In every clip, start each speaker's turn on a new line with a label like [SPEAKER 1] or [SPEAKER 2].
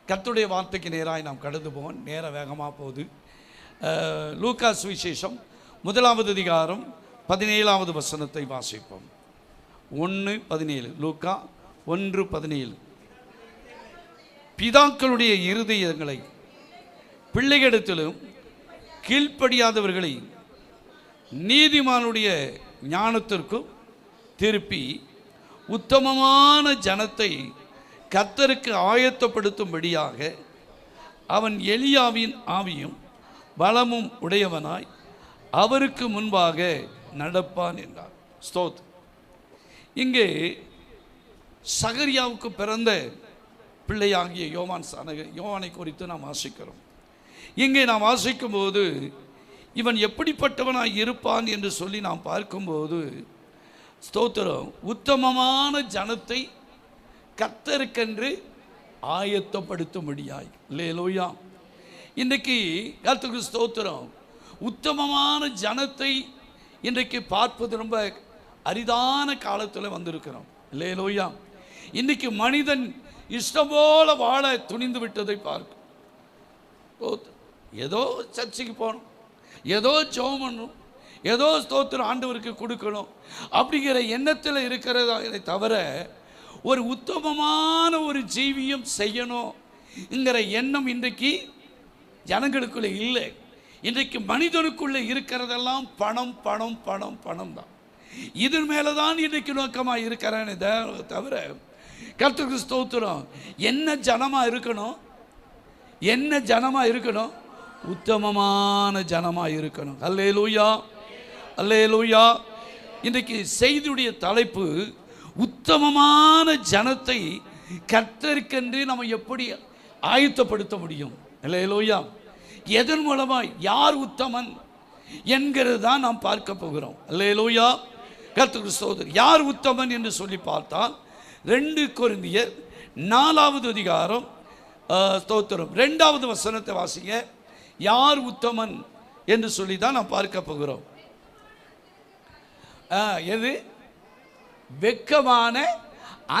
[SPEAKER 1] கர்த்தருடைய வார்த்தைக்கு நேராக நாம் கடந்து போவோம். நேரம் வேகமாக போகுது. லூக்கா சுவிசேஷம் 1வது அதிகாரம் 17வது வசனத்தை வாசிப்போம். 1:17. லூக்கா 1:17. பிதாக்களுடைய இருதயங்களை பிள்ளைகளிடத்திலும் கீழ்ப்படியாதவர்களை நீதிமானுடைய ஞானத்திற்கும் திருப்பி உத்தமமான ஜனத்தை கர்த்தருக்கு ஆயத்தப்படுத்தும்படியாக அவன் எலியாவின் ஆவியும் பலமும் உடையவனாய் அவருக்கு முன்பாக நடப்பான் என்றார். ஸ்தோத். இங்கே சகரியாவுக்கு பிறந்த பிள்ளையாகிய யோவானை குறித்து நாம் வாசிக்கிறோம். இங்கே நாம் வாசிக்கும் போது இவன் எப்படிப்பட்டவனாய் இருப்பான் என்று சொல்லி நாம் பார்க்கும்போது, ஸ்தோத்திரம், உத்தமமான ஜனத்தை கர்த்தருக்கென்று ஆயத்தப்படுத்தும்படியாய். அல்லேலூயா. இன்றைக்கு கர்த்தருக்கு ஸ்தோத்திரம், உத்தமமான ஜனத்தை இன்றைக்கு பார்ப்பது ரொம்ப அரிதான காலத்தில் வந்திருக்கிறோம். அல்லேலூயா. இன்றைக்கு மனிதன் இஷ்டம் போல வாழ துணிந்து விட்டதை பார்க்கும். ஏதோ சர்ச்சைக்கு போகணும், ஏதோ ஜெபம் பண்ணணும், ஏதோ ஸ்தோத்திரம் ஆண்டவருக்கு கொடுக்கணும் அப்படிங்கிற எண்ணத்தில் இருக்கிறதா தவிர ஒரு உத்தமமான ஒரு ஜீவியம் செய்யணுங்கிற எண்ணம் இன்றைக்கு ஜனங்களுக்குள்ளே இல்லை. இன்றைக்கு மனிதனுக்குள்ளே இருக்கிறதெல்லாம் பணம் பணம் பணம் பணம் தான். இதன் மேலே தான் இன்றைக்கு நோக்கமாக இருக்கிறேன்னு தவிர கர்த்தருக்கு ஸ்தோத்திரம், என்ன ஜனமாக இருக்கணும், என்ன ஜனமாக இருக்கணும், உத்தமமான ஜனமாக இருக்கணும். அல்லேலூயா, அல்லேலூயா. இன்றைக்கு செய்தியுடைய தலைப்பு உத்தமமான ஜனத்தை கர்த்தருக்கென்று நம்ம எப்படி ஆயத்தப்படுத்த முடியும். அல்லேலூயா. எதன் மூலமாக, யார் உத்தமன் என்கிறது தான் நாம் பார்க்க போகிறோம். அல்லேலூயா. கர்த்தருக்கு ஸ்தோத்திரம். யார் உத்தமன் என்று சொல்லி பார்த்தால் 2 கொரிந்தியர் 4வது அதிகாரம் ஸ்தோத்திரம் 2வது வசனத்தை வாசிங்க. யார் உத்தமன் என்று சொல்லி தான் நாம் பார்க்க போகிறோம். எது? வெட்கமான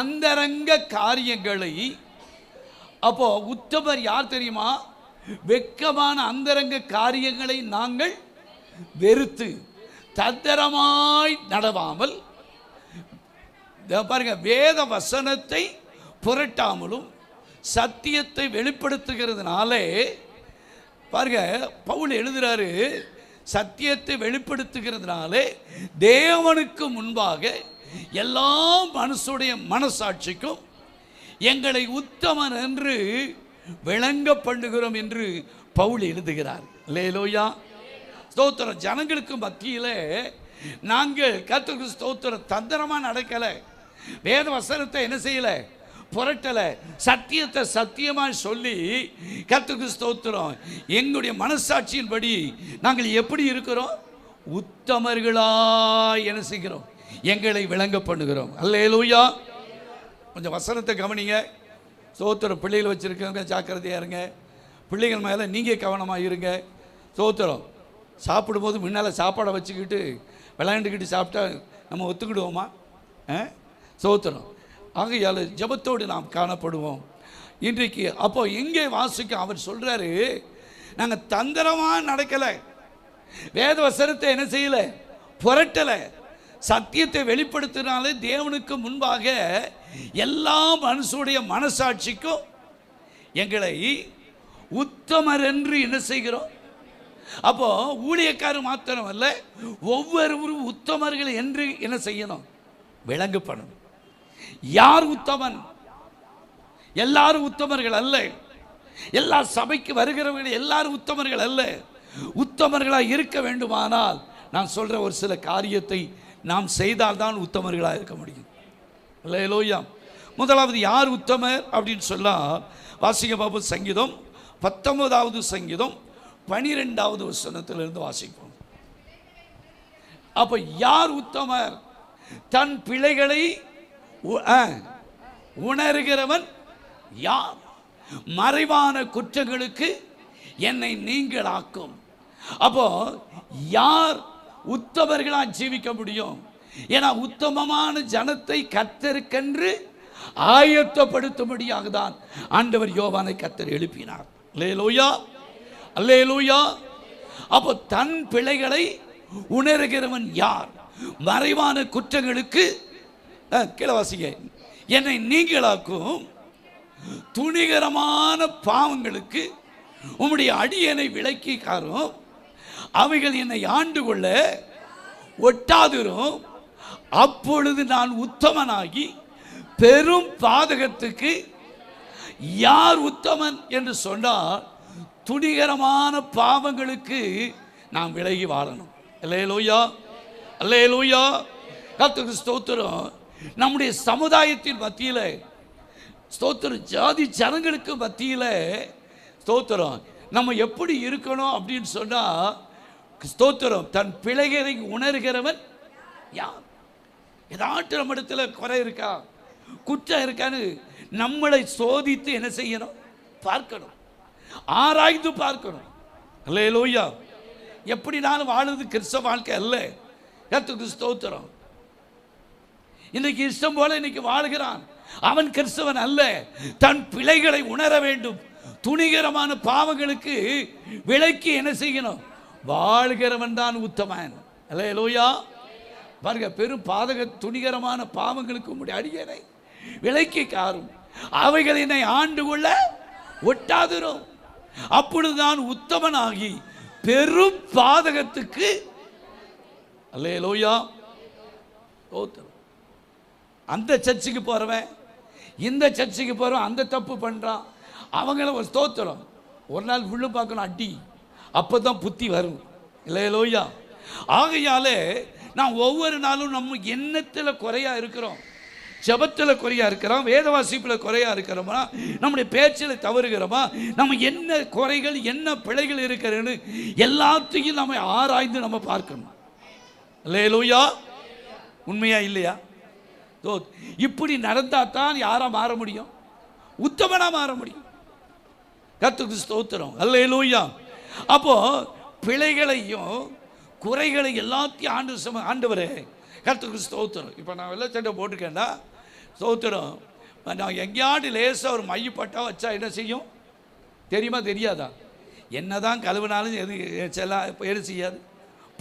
[SPEAKER 1] அந்தரங்க காரியங்களை. அப்போ உத்தமர் யார் தெரியுமா? வெட்கமான அந்தரங்க காரியங்களை நாங்கள் வெறுத்து தந்திரமாய் நடவாமல், பாருங்க, வேத வசனத்தை புரட்டாமலும் சத்தியத்தை வெளிப்படுத்துகிறதுனாலே, பாருங்க, பவுல் எழுதுறாரு, சத்தியத்தை வெளிப்படுத்துகிறதுனாலே தேவனுக்கு முன்பாக எல்லா மனுஷுடைய மனசாட்சிக்கும் எங்களை உத்தமன் என்று விளங்க பண்ணுகிறோம் என்று பவுல் எழுதுகிறார். அல்லேலூயா. ஸ்தோத்திரம். ஜனங்களுக்கு மத்தியில் நாங்கள் கர்த்தருக்கு ஸ்தோத்திரம் தந்திரமாக நடக்கலை, வேத வசனத்தை என்ன செய்யலை, புரட்டலை, சத்தியத்தை சத்தியமாக சொல்லி கர்த்தருக்கு ஸ்தோத்திரம் எங்களுடைய மனசாட்சியின்படி நாங்கள் எப்படி இருக்கிறோம், உத்தமர்களாய் என்ன செய்கிறோம், எங்களை விளங்க பண்ணுகிறோம். அல்லேலூயா. கொஞ்சம் வசனத்தை கவனிங்க. ஸ்தோத்திரம். பிள்ளைகள் வச்சுருக்கவங்க ஜாக்கிரதையாக இருங்க. பிள்ளைகள் மேலே நீங்கள் கவனமாக இருங்க. ஸ்தோத்திரம். சாப்பிடும்போது முன்னால் சாப்பாடை வச்சுக்கிட்டு விளையாண்டுக்கிட்டு சாப்பிட்டா நம்ம ஒத்துக்கிடுவோமா? ஸ்தோத்திரம். ஆகையால் ஜெபத்தோடு நாம் காணப்படுவோம் இன்றைக்கு. அப்போ எங்கே வாசிக்க அவர் சொல்கிறாரு, நாங்கள் தந்திரமாக நடக்கலை, வேத வசனத்தை என்ன செய்யலை, புரட்டலை, சத்தியத்தை வெளிப்படுத்தினாலே தேவனுக்கு முன்பாக எல்லா மனுஷனுடைய மனசாட்சிக்கும் எங்களை உத்தமர் என்று என்ன செய்கிறோம். அப்போ ஊழியக்காரர் மாத்திரம் அல்ல, ஒவ்வொருவரும் உத்தமர்கள் என்று என்ன செய்யணும், விளங்கப்படணும். யார் உத்தமன்? எல்லாரும் உத்தமர்கள் அல்ல. எல்லா சபைக்கு வருகிறவர்கள் எல்லாரும் உத்தமர்கள் அல்ல. உத்தமர்களாக இருக்க வேண்டுமானால் நான் சொல்ற ஒரு சில காரியத்தை நாம் செய்தால்தான் உத்தமர்களாக இருக்க முடியும். அல்லேலூயா. முதலாவது யார் உத்தமர் அப்படின்னு சொல்ல வாசிக்க பார்ப்போம். சங்கீதம் 19வது சங்கீதம் 12வது வசனத்திலிருந்து வாசிப்போம். அப்ப யார் உத்தமர்? தன் பிழைகளை உணர்கிறவன் யார்? மறைவான குற்றங்களுக்கு என்னை நீங்களாக்கும். அப்போ யார் உத்தமர்களாக ஜீவிக்க முடியும்? ஏன்னா உத்தமமான ஜனத்தை கர்த்தருக்கென்று ஆயத்தப்படுத்தும்படியாக தான் ஆண்டவர் யோவானை கர்த்தர் எழுப்பினார். அல்லேலூயா, அல்லேலூயா. அப்போ தன் பிழைகளை உணர்கிறவன் யார்? மறைவான குற்றங்களுக்கு கிளவாசிங்க என்னை நீங்களாக்கும் துணிகரமான பாவங்களுக்கு உம்முடைய அடியனை விலக்கி காரும், அவைகள் என்னை ஆண்டு கொள்ள ஒட்டாதிரும், அப்பொழுது நான் உத்தமனாகி பெரும் பாதகத்துக்கு. யார் உத்தமன் என்று சொன்னால் துணிகரமான பாவங்களுக்கு நாம் விலகி வாழணும். அல்லேலூயா, அல்லேலூயா. கர்த்தருக்கு ஸ்தோத்திரம். நம்முடைய சமுதாயத்தின் மத்தியில் ஸ்தோத்திரம், ஜாதி ஜனங்களுக்கு மத்தியில் ஸ்தோத்திரம், நம்ம எப்படி இருக்கணும் அப்படின்னு சொன்னால் ஸ்தோத்திரம், தன் பிழைகளை உணர்கிறவன் யார்? ஏதாட்டும் நம்ம இடத்துல குறை இருக்கா, குற்றம் இருக்கான்னு நம்மளை சோதித்து என்ன செய்யணும்? பார்க்கணும், ஆராய்ந்து பார்க்கணும். அல்லேலூயா. எப்படி நான் வாழுது கிறிஸ்தவ வாழ்க்கை அல்ல. கர்த்தருக்கு ஸ்தோத்திரம். இன்னைக்கு இஷ்டம் போல இன்னைக்கு வாழ்கிறான், அவன் கிறிஸ்தவன் அல்ல. தன் பிழைகளை உணர வேண்டும். துணிகரமான பாவங்களுக்கு விலக்கி என்ன செய்யணும்? வாழ்கிறவன் தான் உத்தமன். அல்லேலூயா. பாருங்க, பெரும் பாதக துணிகரமான பாவங்களுக்கு உம்முடைய அடியனை விலக்கி காரும், அவைகள் என்னை ஆண்டு கொள்ள ஒட்டாதிரும், அப்பொழுது நான் உத்தமனாகி பெரும் பாதகத்துக்கு. அல்லேலூயா. அந்த சர்ச்சுக்கு போறவன் இந்த சர்ச்சுக்கு போறவன் அந்த தப்பு பண்றான், அவங்கள ஒரு ஸ்தோத்திரம். ஒரு நாள் விழு பார்க்கணும் அடி, அப்பதான் புத்தி வரும். அல்லேலூயா. ஆகையாலே நான் ஒவ்வொரு நாளும் நம்ம எண்ணத்தில் குறையா இருக்கிறோம், ஜபத்தில் குறையா இருக்கிறோம், வேத வாசிப்பில் குறையா இருக்கிறோமா, நம்முடைய பேச்சில் தவறுகிறோமா, நம்ம என்ன குறைகள் என்ன பிழைகள் இருக்கிறன்னு எல்லாத்தையும் நம்ம ஆராய்ந்து நம்ம பார்க்கணும். அல்லேலூயா. உண்மையா இல்லையா? இப்படி நடந்தா தான் யாரா மாற முடியும்? உத்தமனா மாற முடியும். கர்த்தருக்கு ஸ்தோத்திரம். அல்லேலூயா. அப்போ பிழைகளையும் குறைகளை எல்லாத்தையும் ஆண்டவரே கர்த்தருக்கு ஸ்தோத்திரம். இப்போ நான் வெள்ளை சட்டை போட்டிருக்கேன்டா, ஸ்தோத்திரம். நான் எங்கேயாவது லேசாக ஒரு மையப்பட்டா வச்சா என்ன செய்யும் தெரியுமா? தெரியாதா? என்னதான் கழுவினாலும் எது எது செய்யாது,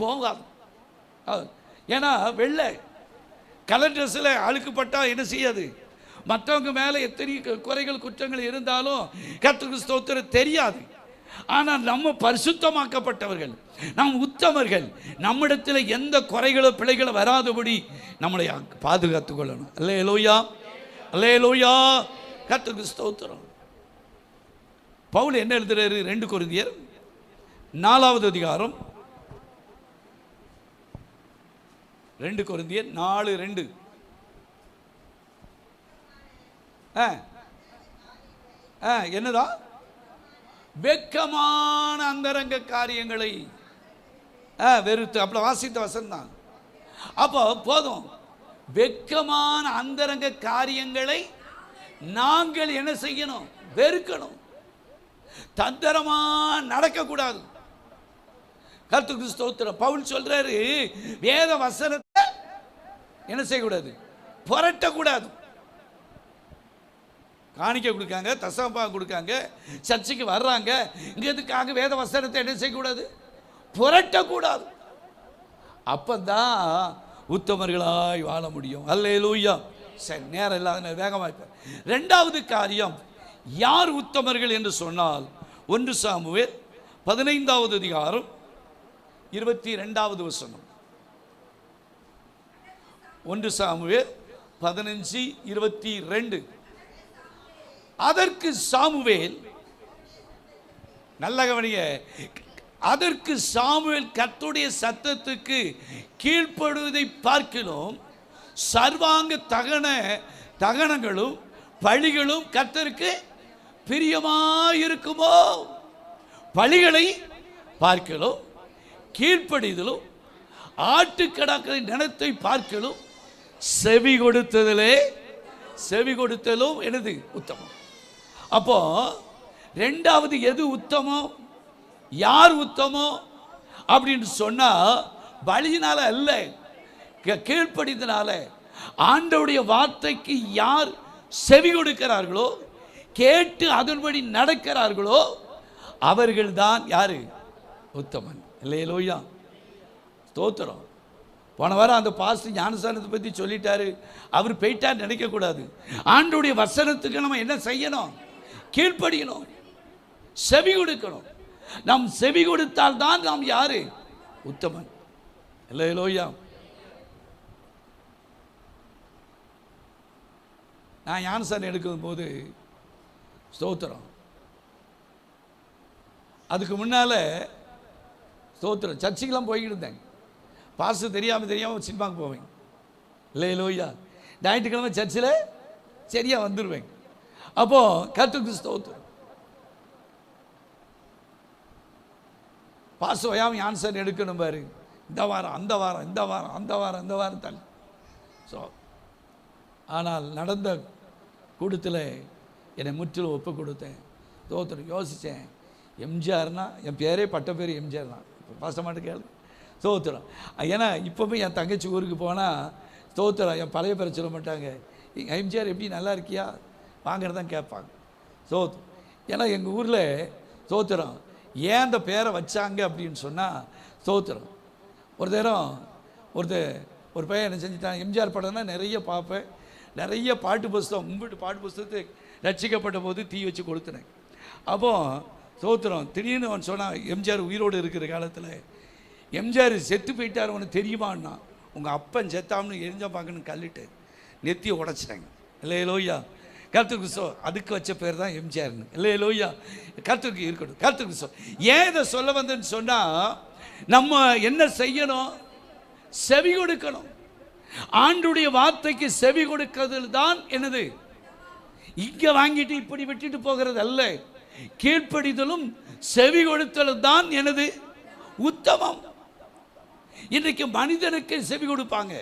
[SPEAKER 1] போகாது. ஏன்னா வெள்ளை கலர் ட்ரெஸ்ஸில் அழுக்குப்பட்டா என்ன செய்யாது? மற்றவங்க மேலே எத்தனை குறைகள் குற்றங்கள் இருந்தாலும் கர்த்தருக்கு ஸ்தோத்திரம் தெரியாது. ஆனால் நம்ம பரிசுத்தமாக்கப்பட்டவர்கள், நாம் உத்தமர்கள், நம்மிடத்தில் எந்த குறைகளோ பிழைகளோ வராதபடி நம்மளை பாதுகாத்துக் கொள்ளணும். அல்லேலூயா, அல்லேலூயா. கர்த்தருக்கு ஸ்தோத்திரம். பவுல் என்ன எழுதுறாரு? 2 கொரிந்தியர் 4வது அதிகாரம், 2 கொரிந்தியர் 4:2. என்னதான்? வெட்கமான அந்தரங்க காரியங்களை வெறுத்து. அப்படி வாசித்த வசனம் தான். அப்போ போதும், வெட்கமான அந்தரங்க காரியங்களை நாங்கள் என்ன செய்யணும்? வெறுக்கணும். தந்திரமா நடக்கக்கூடாது. கர்த்தருக்கு ஸ்தோத்திரம். பவுல் சொல்றாரு, வேத வசனத்தை என்ன செய்யக்கூடாது? புரட்டக்கூடாது. காணிக்க கொடுக்காங்க, தசமபா கொடுக்காங்க, சர்ச்சுக்கு வர்றாங்க, இங்க எதுக்காக வேத வசனத்தை என்ன செய்யக்கூடாது? புரட்டக்கூடாது. அப்பந்தான் உத்தமர்களாய் வாழ முடியும். அல்லேலூயா. சரி, நேரம் இல்லாத வேகமாக. 2வது காரியம், யார் உத்தமர்கள் என்று சொன்னால் 1 சாமுவேல் 15வது அதிகாரம் 22வது வசனம். 1 சாமுவேல் 15:22. அதற்கு சாமுவேல், நல்ல கவனிய, அதற்கு சாமுவேல் கர்த்தருடைய சத்தத்துக்கு கீழ்ப்படுவதை பார்க்கிறோம், சர்வாங்க தகனங்களும் பலிகளும் கர்த்தருக்கு பிரியமாயிருக்குமோ? பலிகளை பார்க்கிறோம், கீழ்ப்படிதலும் ஆட்டுக்கடாக்களின் நிலத்தை பார்க்கலும் செவி கொடுத்தலும் எனது உத்தமம். அப்போ 2வது எது உத்தமம்? யார் உத்தமம் அப்படின்னு சொன்னா பலியினால அல்ல, கீழ்ப்படிதனால. ஆண்டவருடைய வார்த்தைக்கு யார் செவி கொடுக்கிறார்களோ, கேட்டு அதன்படி நடக்கிறார்களோ, அவர்கள்தான் யாரு? உத்தமன். அல்லேலூயா, ஸ்தோத்திரம். போன வாரம் அந்த பாஸ்டர் ஞானஸ்நானத்தை பற்றி சொல்லிட்டாரு, அவர் போயிட்டார் நினைக்கக்கூடாது. ஆண்டவருடைய வசனத்துக்கு நம்ம என்ன செய்யணும்? கீழ்ப்படியணும், செவி கொடுக்கணும். நாம் செவி கொடுத்தால் தான் நாம் யாரு? உத்தமன். அல்லேலூயா. நான் ஞானஸ்நானம் எடுக்கும் போது ஸ்தோத்திரம், அதுக்கு முன்னால் ஸ்தோத்திரம் சர்ச்சுக்கெல்லாம் போய்கிட்டு இருந்தேன். பாஸ்டர் தெரியாமல் சினிமாவுக்கு போவேன். அல்லேலூயா. ஞாயிற்றுக்கிழமை சர்ச்சில் சரியாக வந்துடுவேன். அப்போது கர்த்தருக்கு ஸ்தோத்திரம், பாஸ்டர் ஓயாமல் ஞானஸ்நானம் எடுக்கணும் பாரு, இந்த வாரம் அந்த வாரம் இந்த வாரம் அந்த வாரம் இந்த வாரம் தள்ளி. ஸோ ஆனால் நடந்த கூட்டத்தில் என்னை முற்றிலும் ஒப்பு கொடுத்தேன். ஸ்தோத்திரம். யோசித்தேன், எம்ஜிஆர்னா என் பேரே பட்ட பேர் எம்ஜிஆர் தான். இப்போ பாசமாட்டு கேளு. ஸ்தோத்திரம். ஏன்னா இப்போவே என் தங்கச்சி ஊருக்கு போனால் ஸ்தோத்திரம் என் பழைய பேரை சொல்ல மாட்டாங்க, எம்ஜிஆர் எப்படி நல்லா இருக்கியா வாங்கிறது தான் கேட்பாங்க. ஸ்தோத்திரம். ஏன்னா எங்கள் ஊரில் ஸ்தோத்திரம் ஏன் அந்த பேரை வச்சாங்க அப்படின்னு சொன்னால், ஸ்தோத்திரம் ஒரு நேரம் ஒரு பையன் என்ன செஞ்சுட்டான், எம்ஜிஆர் படம்னா நிறைய பார்ப்பேன், நிறைய பாட்டு புஸ்தகம், மும்பிட்டு பாட்டு புஸ்தகத்தை ரட்சிக்கப்பட்ட போது தீ வச்சு கொளுத்துனேன். அப்போது ஸ்தோத்திரம் திடீர்னு அவன் சொன்னான், எம்ஜிஆர் உயிரோடு இருக்கிற காலத்தில் எம்ஜிஆர் செத்து போயிட்டார் உனக்கு தெரியுமான்னா, உங்கள் அப்பன் செத்தாம்னு எரிஞ்சா பார்க்கணுன்னு கல்லிட்டு நெத்தியை உடைச்சிட்டாங்க. அல்லேலூயா, கர்த்தருக்கு அதுக்கு வச்ச பேர் தான் எம்ஜிஆர்னு. அல்லேலூயா, கர்த்தருக்கு இருக்கட்டும். கர்த்தருக்கு ஏன் இதை சொல்ல வந்தேன்னு சொன்னால், நம்ம என்ன செய்யணும்? செவி கொடுக்கணும். ஆண்டுடைய வார்த்தைக்கு செவி கொடுக்கிறது தான் என்னது? இங்கே வாங்கிட்டு இப்படி விட்டுட்டு போகிறது அல்ல. கீழ்ப்படிதலும் செவி கொடுத்தலும் தான் எனது உத்தமம். இன்றைக்கு மனிதனுக்கு செவி கொடுப்பாங்க.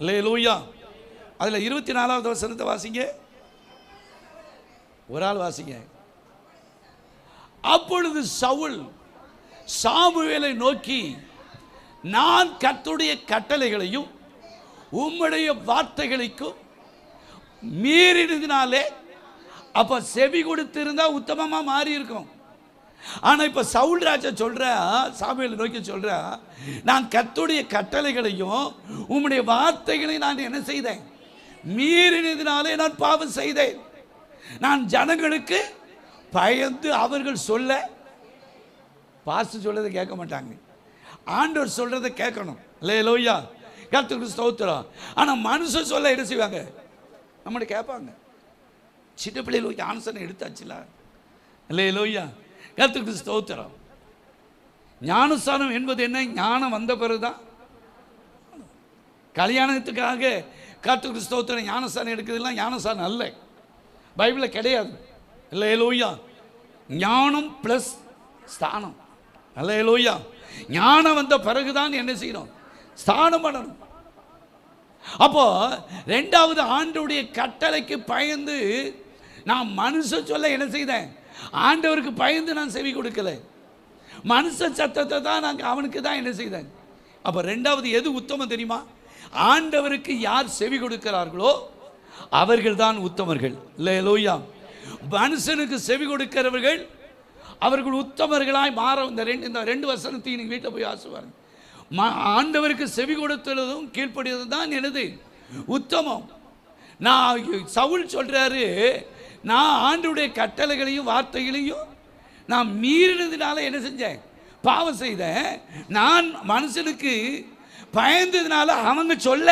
[SPEAKER 1] அல்லேலூயா. அதில் 24வது வசனத்தை வாசிங்க, ஒரு ஆள் வாசிங்க. அப்பொழுது சவுல் சாமுவேலை நோக்கி, நான் கர்த்தருடைய கட்டளைகளையும் உம்முடைய வார்த்தைகளுக்கும் மீறினதினாலே, அப்போ செவி கொடுத்திருந்தா உத்தமமாக மாறி இருக்கும். ஆனால் இப்போ சவுல் ராஜா சொல்ற, சாமுவேலை நோக்கி சொல்ற, நான் கர்த்தருடைய கட்டளைகளையும் உம்முடைய வார்த்தைகளையும் நான் என்ன செய்தேன்? மீறினதினாலே நான் பாவம் செய்தேன். நான் ஜனங்களுக்கு பயந்து அவர்கள் சொல்ல, பாஸ்டர் சொல்றதை கேட்க மாட்டாங்க, ஆண்டவர் சொல்றதை கேட்கணும். அல்லேலூயா, கர்த்தருக்கு ஸ்தோத்திரம். ஆனால் மனுஷன் சொல்ல என்ன செய்வாங்க? நம்மளை கேட்பாங்க. சின்ன பிள்ளைகள் ஞானஸ்நானம் எடுத்தாச்சுல. அல்லேலூயா, கர்த்தருக்கு ஸ்தோத்திரம். ஞானஸ்நானம் என்பது என்ன? ஞானம் வந்த பிறகுதான். கல்யாணத்துக்காக கர்த்தருக்கு ஸ்தோத்திரம் ஞானஸ்நானம் எடுக்கிறதுலாம் ஞானஸ்நானம் அல்ல, பைபிளில் கிடையாது. அல்லேலூயா, ஞானம் ப்ளஸ் ஸ்தானம். அல்லேலூயா, ஞானம் வந்த பிறகுதான் என்ன செய்யணும்? ஸ்தானம் பண்ணணும். அப்போ ரெண்டாவது, ஆண்டவருடைய கட்டளைக்கு பயந்து நான் மனுஷன் சொல்ல என்ன செய்தேன்? ஆண்டவருக்கு பயந்து நான் செவி கொடுக்கல, மனுஷ சத்தத்தை தான் நான் அவனுக்கு தான் என்ன செய்தேன். அப்போ ரெண்டாவது எது உத்தமம் தெரியுமா? ஆண்டவருக்கு யார் செவி கொடுக்கிறார்களோ அவர்கள் தான் உத்தமர்கள். அல்லேலூயா. மனுஷனுக்கு செவி கொடுக்கிறவர்கள் அவர்கள் உத்தமர்களாய் மாற. இந்த ரெண்டு வசனத்தையும் நீங்கள் வீட்டில் போய் ஆசுவாங்க. ஆண்டவருக்கு செவி கொடுத்ததும் கீழ்ப்படியது தான் எனது உத்தமம். நான் சவுல் சொல்றாரு, நான் ஆண்டவருடைய கட்டளைகளையும் வார்த்தைகளையும் நான் மீறினதுனால என்ன செஞ்சேன்? பாவம் செய்தேன். நான் மனுஷனுக்கு பயந்ததுனால அவங்க சொல்ல,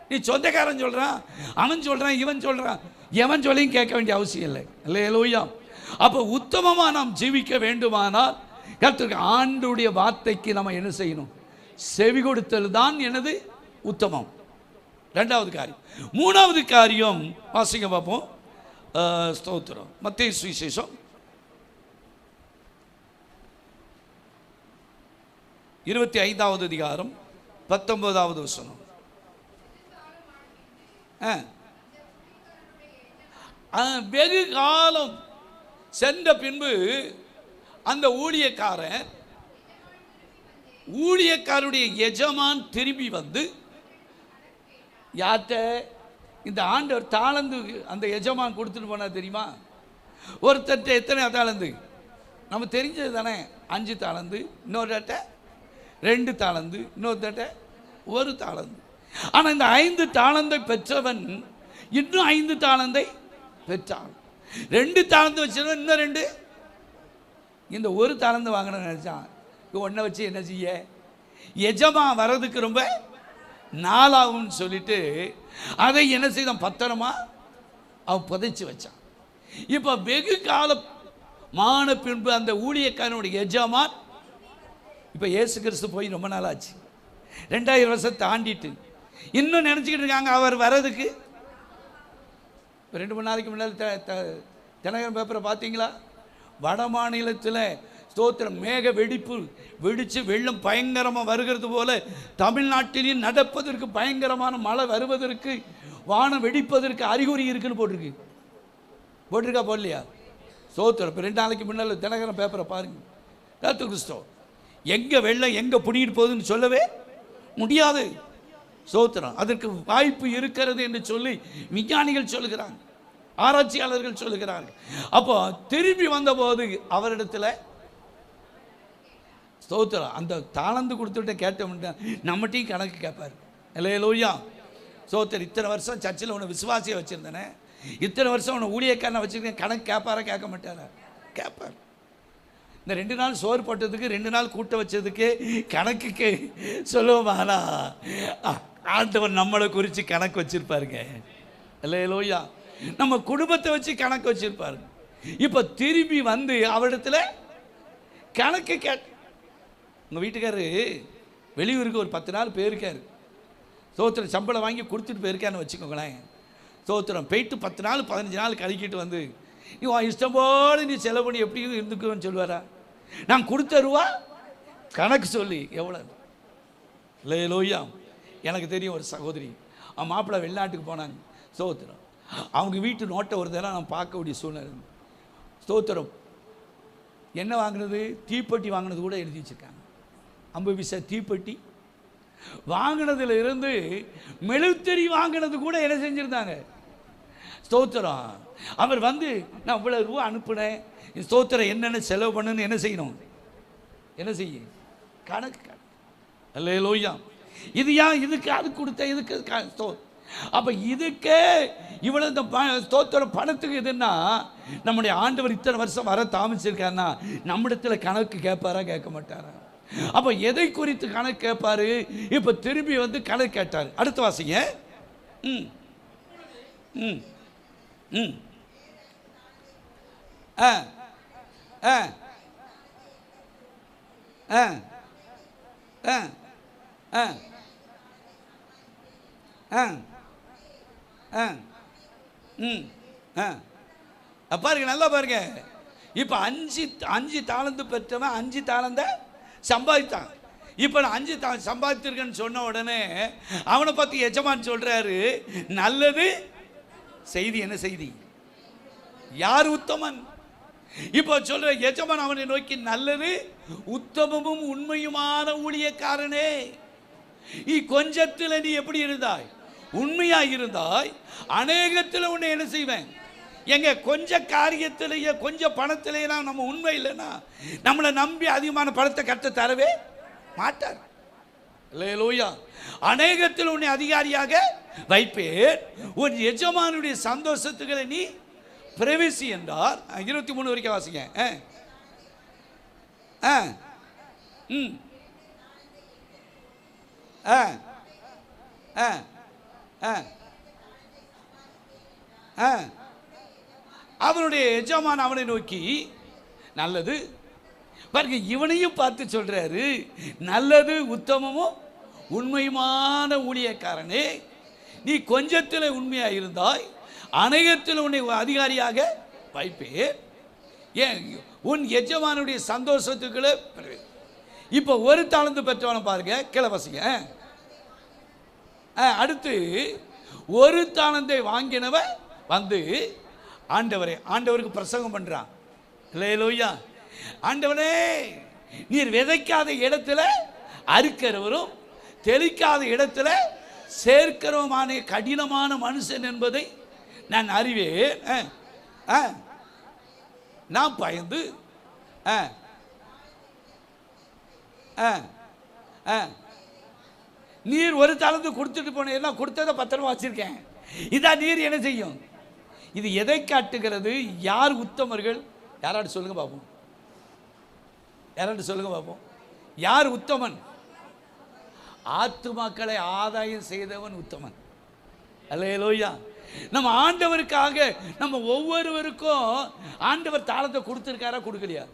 [SPEAKER 1] நீ சொந்தக்காரன் சொல்றான், அவன் சொல்றான், இவன் சொல்றான், எவன் சொல்லியும் கேட்க வேண்டிய அவசியம் இல்லை. அல்லேலூயா. அப்போ உத்தமமாக நாம் ஜீவிக்க வேண்டுமானால் கர்த்தருக்கு ஆண்டவருடைய வார்த்தைக்கு நம்ம என்ன செய்யணும்? செவி கொடுத்தல் தான் எனது உத்தமம். ரெண்டாவது காரியம். மூணாவது காரியம் வாசிங்க பார்ப்போம். ஸ்தோத்திரம். மத்தேயு சுவிசேஷம் 25வது அதிகாரம் 19வது வசனம். வெகு காலம் சென்ற பின்பு அந்த ஊழியக்காரருடைய எஜமான் திரும்பி வந்து, யார்கிட்ட? இந்த ஆண்டவர் தாளந்து அந்த எஜமான் கொடுத்துட்டு போனா தெரியுமா? ஒருத்தட்ட எத்தனை தாளந்து நம்ம தெரிஞ்சது தானே? 5 தாளந்து, இன்னொரு தட்ட 2 தாளந்து, இன்னொரு தட்ட 1 தாளந்து. ஆனால் இந்த 5 தாளந்தை பெற்றவன் இன்னும் 5 தாளந்தை பெற்றான். 2 தாளந்து வச்சவன் இன்னும் 2, இந்த 1 தாளந்து வாங்கணும்னு நினைச்சான். ஒன்றை வச்சு என்ன செய்ய? எஜமா வர்றதுக்கு ரொம்ப நாளாகும்னு சொல்லிட்டு அதை என்ன செய்தான்? பத்திரமா அவன் புதைச்சி வச்சான். இப்போ வெகு காலமான பின்பு அந்த ஊழியக்காரனுடைய எஜமான், இப்போ இயேசு கிறிஸ்து போய் ரொம்ப நாள் ஆச்சு, 2000 வருஷத்தை தாண்டிட்டு இன்னும் நினச்சிக்கிட்டு இருக்காங்க அவர் வர்றதுக்கு. 2-3 நாளைக்கு முன்னால் தினகரன் பேப்பரை பார்த்தீங்களா? வட மாநிலத்தில் ஸ்தோத்திரம் மேக வெடிச்சு வெள்ளம் பயங்கரமாக வருகிறது போல தமிழ்நாட்டிலையும் நடப்பதற்கு பயங்கரமான மழை வருவதற்கு வானம் வெடிப்பதற்கு அறிகுறி இருக்குன்னு போட்டிருக்கா போடலையா? ஸ்தோத்திரம். இப்போ 2 நாளைக்கு முன்னால் தினகரன் பேப்பரை பாருங்க. கர்த்தர் கிறிஸ்தோ எங்கே வெள்ளம் எங்கே பிடிக்கிட்டு போகுதுன்னு சொல்லவே முடியாது. ஸ்தோத்திரம். அதற்கு வாய்ப்பு இருக்கிறது என்று சொல்லி விஞ்ஞானிகள் சொல்லுகிறாங்க, ஆராய்ச்சியாளர்கள் சொல்லுகிறார்கள். அப்போ திரும்பி வந்தபோது அவரிடத்தில் ஸ்தோத்திரம் அந்த தாளந்து கொடுத்துட்டு கேட்டோம்னா நம்மகிட்டையும் கணக்கு கேட்பார். அல்லேலூயா. ஸ்தோத்திரம். இத்தனை வருஷம் சர்ச்சில் உன்னை விசுவாசியை வச்சுருந்தேனே, இத்தனை வருஷம் உன்னை ஊழியக்காரனை வச்சுருக்கேன், கணக்கு கேட்பாரா? கேட்க மாட்டாரா? கேட்பார். இந்த 2 நாள் சோறு போட்டதுக்கு 2 நாள் கூட்ட வச்சதுக்கு கணக்குக்கு சொல்லுவோமானா ஆண்டவர் நம்மளை குறித்து கணக்கு வச்சுருப்பாருங்க. அல்லேலூயா. நம்ம குடும்பத்தை வச்சு கணக்கு வச்சுருப்பாருங்க. இப்போ திரும்பி வந்து அவரிடத்துல கணக்கு கேட்டு, உங்கள் வீட்டுக்காரரு வெளியூருக்கு ஒரு 10 நாள் போயிருக்காரு. ஸ்தோத்திரம். சம்பளம் வாங்கி கொடுத்துட்டு போயிருக்கான்னு வச்சுக்கோங்களேன். ஸ்தோத்திரம். போயிட்டு 10 நாள் 15 நாள் கழிக்கிட்டு வந்து நீ இஷ்டம் போல நீ செலவு பண்ணி எப்படி இருந்துக்குன்னு சொல்லுவாரா? நான் கொடுத்த ரூபா கணக்கு சொல்லி எவ்வளோ? அல்லேலூயா. எனக்கு தெரியும் ஒரு சகோதரி, அவன் மாப்பிள்ளை வெளிநாட்டுக்கு போனாங்க. ஸ்தோத்திரம். அவங்க வீட்டு நோட்டை ஒரு தடவை நான் பார்க்கக்கூடிய சூழ்நிலை. ஸ்தோத்திரம். என்ன வாங்கினது? தீப்பெட்டி வாங்கினது கூட எழுதி வச்சுருக்காங்க. 50 பைசா தீப்பெட்டி வாங்கினதுல இருந்து மெழுகுத்திரி வாங்கினது கூட என்ன செஞ்சுருந்தாங்க? ஸ்தோத்திரம். அவர் வந்து நான் இவ்வளோ ரூபா அனுப்புனேன், ஸ்தோத்திரம் என்னென்ன செலவு பண்ணுன்னு என்ன செய்யணும்? என்ன செய்ய? கணக்கு. அல்லேலூயா. இது ஏன் இதுக்கு அது கொடுத்த இதுக்கு? அப்போ இதுக்கு இவ்வளோ இந்த ஸ்தோத்திரம் பணத்துக்கு எதுன்னா நம்முடைய ஆண்டவர் இத்தனை வருஷம் வர தாமசிச்சிருக்காருன்னா நம்மிடத்தில் கணக்கு கேட்பாரா? கேட்க மாட்டாரா? அப்போ எதை குறித்து கணக்கு கேட்பாரு? இப்போ திரும்பி வந்து கணக்கு கேட்டார். அடுத்த வாசிங்க. ம் ம் ம் ஆ ஆ ஆ ஆ ஆ ஆ ஆ ம் ஆ பாருங்க, நல்லா பாருங்க. இப்போ 5 தாளந்து பெற்றவன் 5 தாளந்த சம்பாதித்தான். இப்போ நான் 5 சம்பாதித்திருக்கேன்னு சொன்ன உடனே அவனை பற்றி எஜமான் சொல்றாரு, நல்லது செய்தி. என்ன செய்தி? யார் உத்தமன்? இப்போ சொல்ற எஜமான் அவனை நோக்கி, நல்லது உத்தமமும் உண்மையுமான ஊழியக்காரனே, நீ கொஞ்சத்தில் நீ எப்படி இருந்தாய்? உண்மையாக இருந்தாய். அநேகத்தில் உன்னை என்ன செய்வேன்? எங்க கொஞ்ச காரியத்திலேயே கொஞ்ச பணத்திலேயே நம்ம உண்மை இல்லைன்னா நம்மளை நம்பி அதிகமான பணத்தை கட்ட தரவே மாட்டார். அல்லேலூயா. அநேகத்தில் உன்னை அதிகாரியாக வைப்பேன், உன் எஜமானுடைய சந்தோஷத்துக்களை நீ பிரவேசி என்றார். 23 வரைக்கும் வாசிங்க. ம் ஆ ஆ ஆ ஆ அவனுடைய எஜமான் அவனை நோக்கி, நல்லது பாருங்க, இவனையும் பார்த்து சொல்றாரு, நல்லது உத்தமமும் உண்மையுமான ஊழியக்காரனே, நீ கொஞ்சத்தில் உண்மையாக இருந்தாய், அநேகத்தில் உன்னை அதிகாரியாக வைப்பேன், ஏன் உன் எஜமானுடைய சந்தோஷத்துக்களை. இப்போ 1 தாளந்து பெற்றவனை பாருங்க, கிளவசிங்க. அடுத்து 1 தாளந்தை வாங்கினவன் வந்து ஆண்டவருக்கு பிரசங்கம் பண்றான். அல்லேலூயா. ஆண்டவனே, நீர் விதைக்காத இடத்துல அறுக்கிறவரும் தெளிக்காத இடத்துல சேர்க்கிறவமான கடினமான மனுஷன் என்பதை நான் அறிவேன். நான் பயந்து நீர் ஒரு தாளந்து கொடுத்துட்டு போன கொடுத்ததை பத்திரமா வச்சிருக்கேன். இதான் நீர் என்ன செய்யும்? இது எதை காட்டுகிறது? யார் உத்தமர்கள்? யாராவது சொல்லுங்க பார்ப்போம். யாராவது சொல்லுங்க பார்ப்போம். யார் உத்தமன்? ஆத்துமாக்களை ஆதாயம் செய்தவன் உத்தமன். அல்லேலூயா. நம்ம ஆண்டவருக்காக நம்ம ஒவ்வொருவருக்கும் ஆண்டவர் தாளத்தை கொடுத்துருக்காரா கொடுக்கலையா?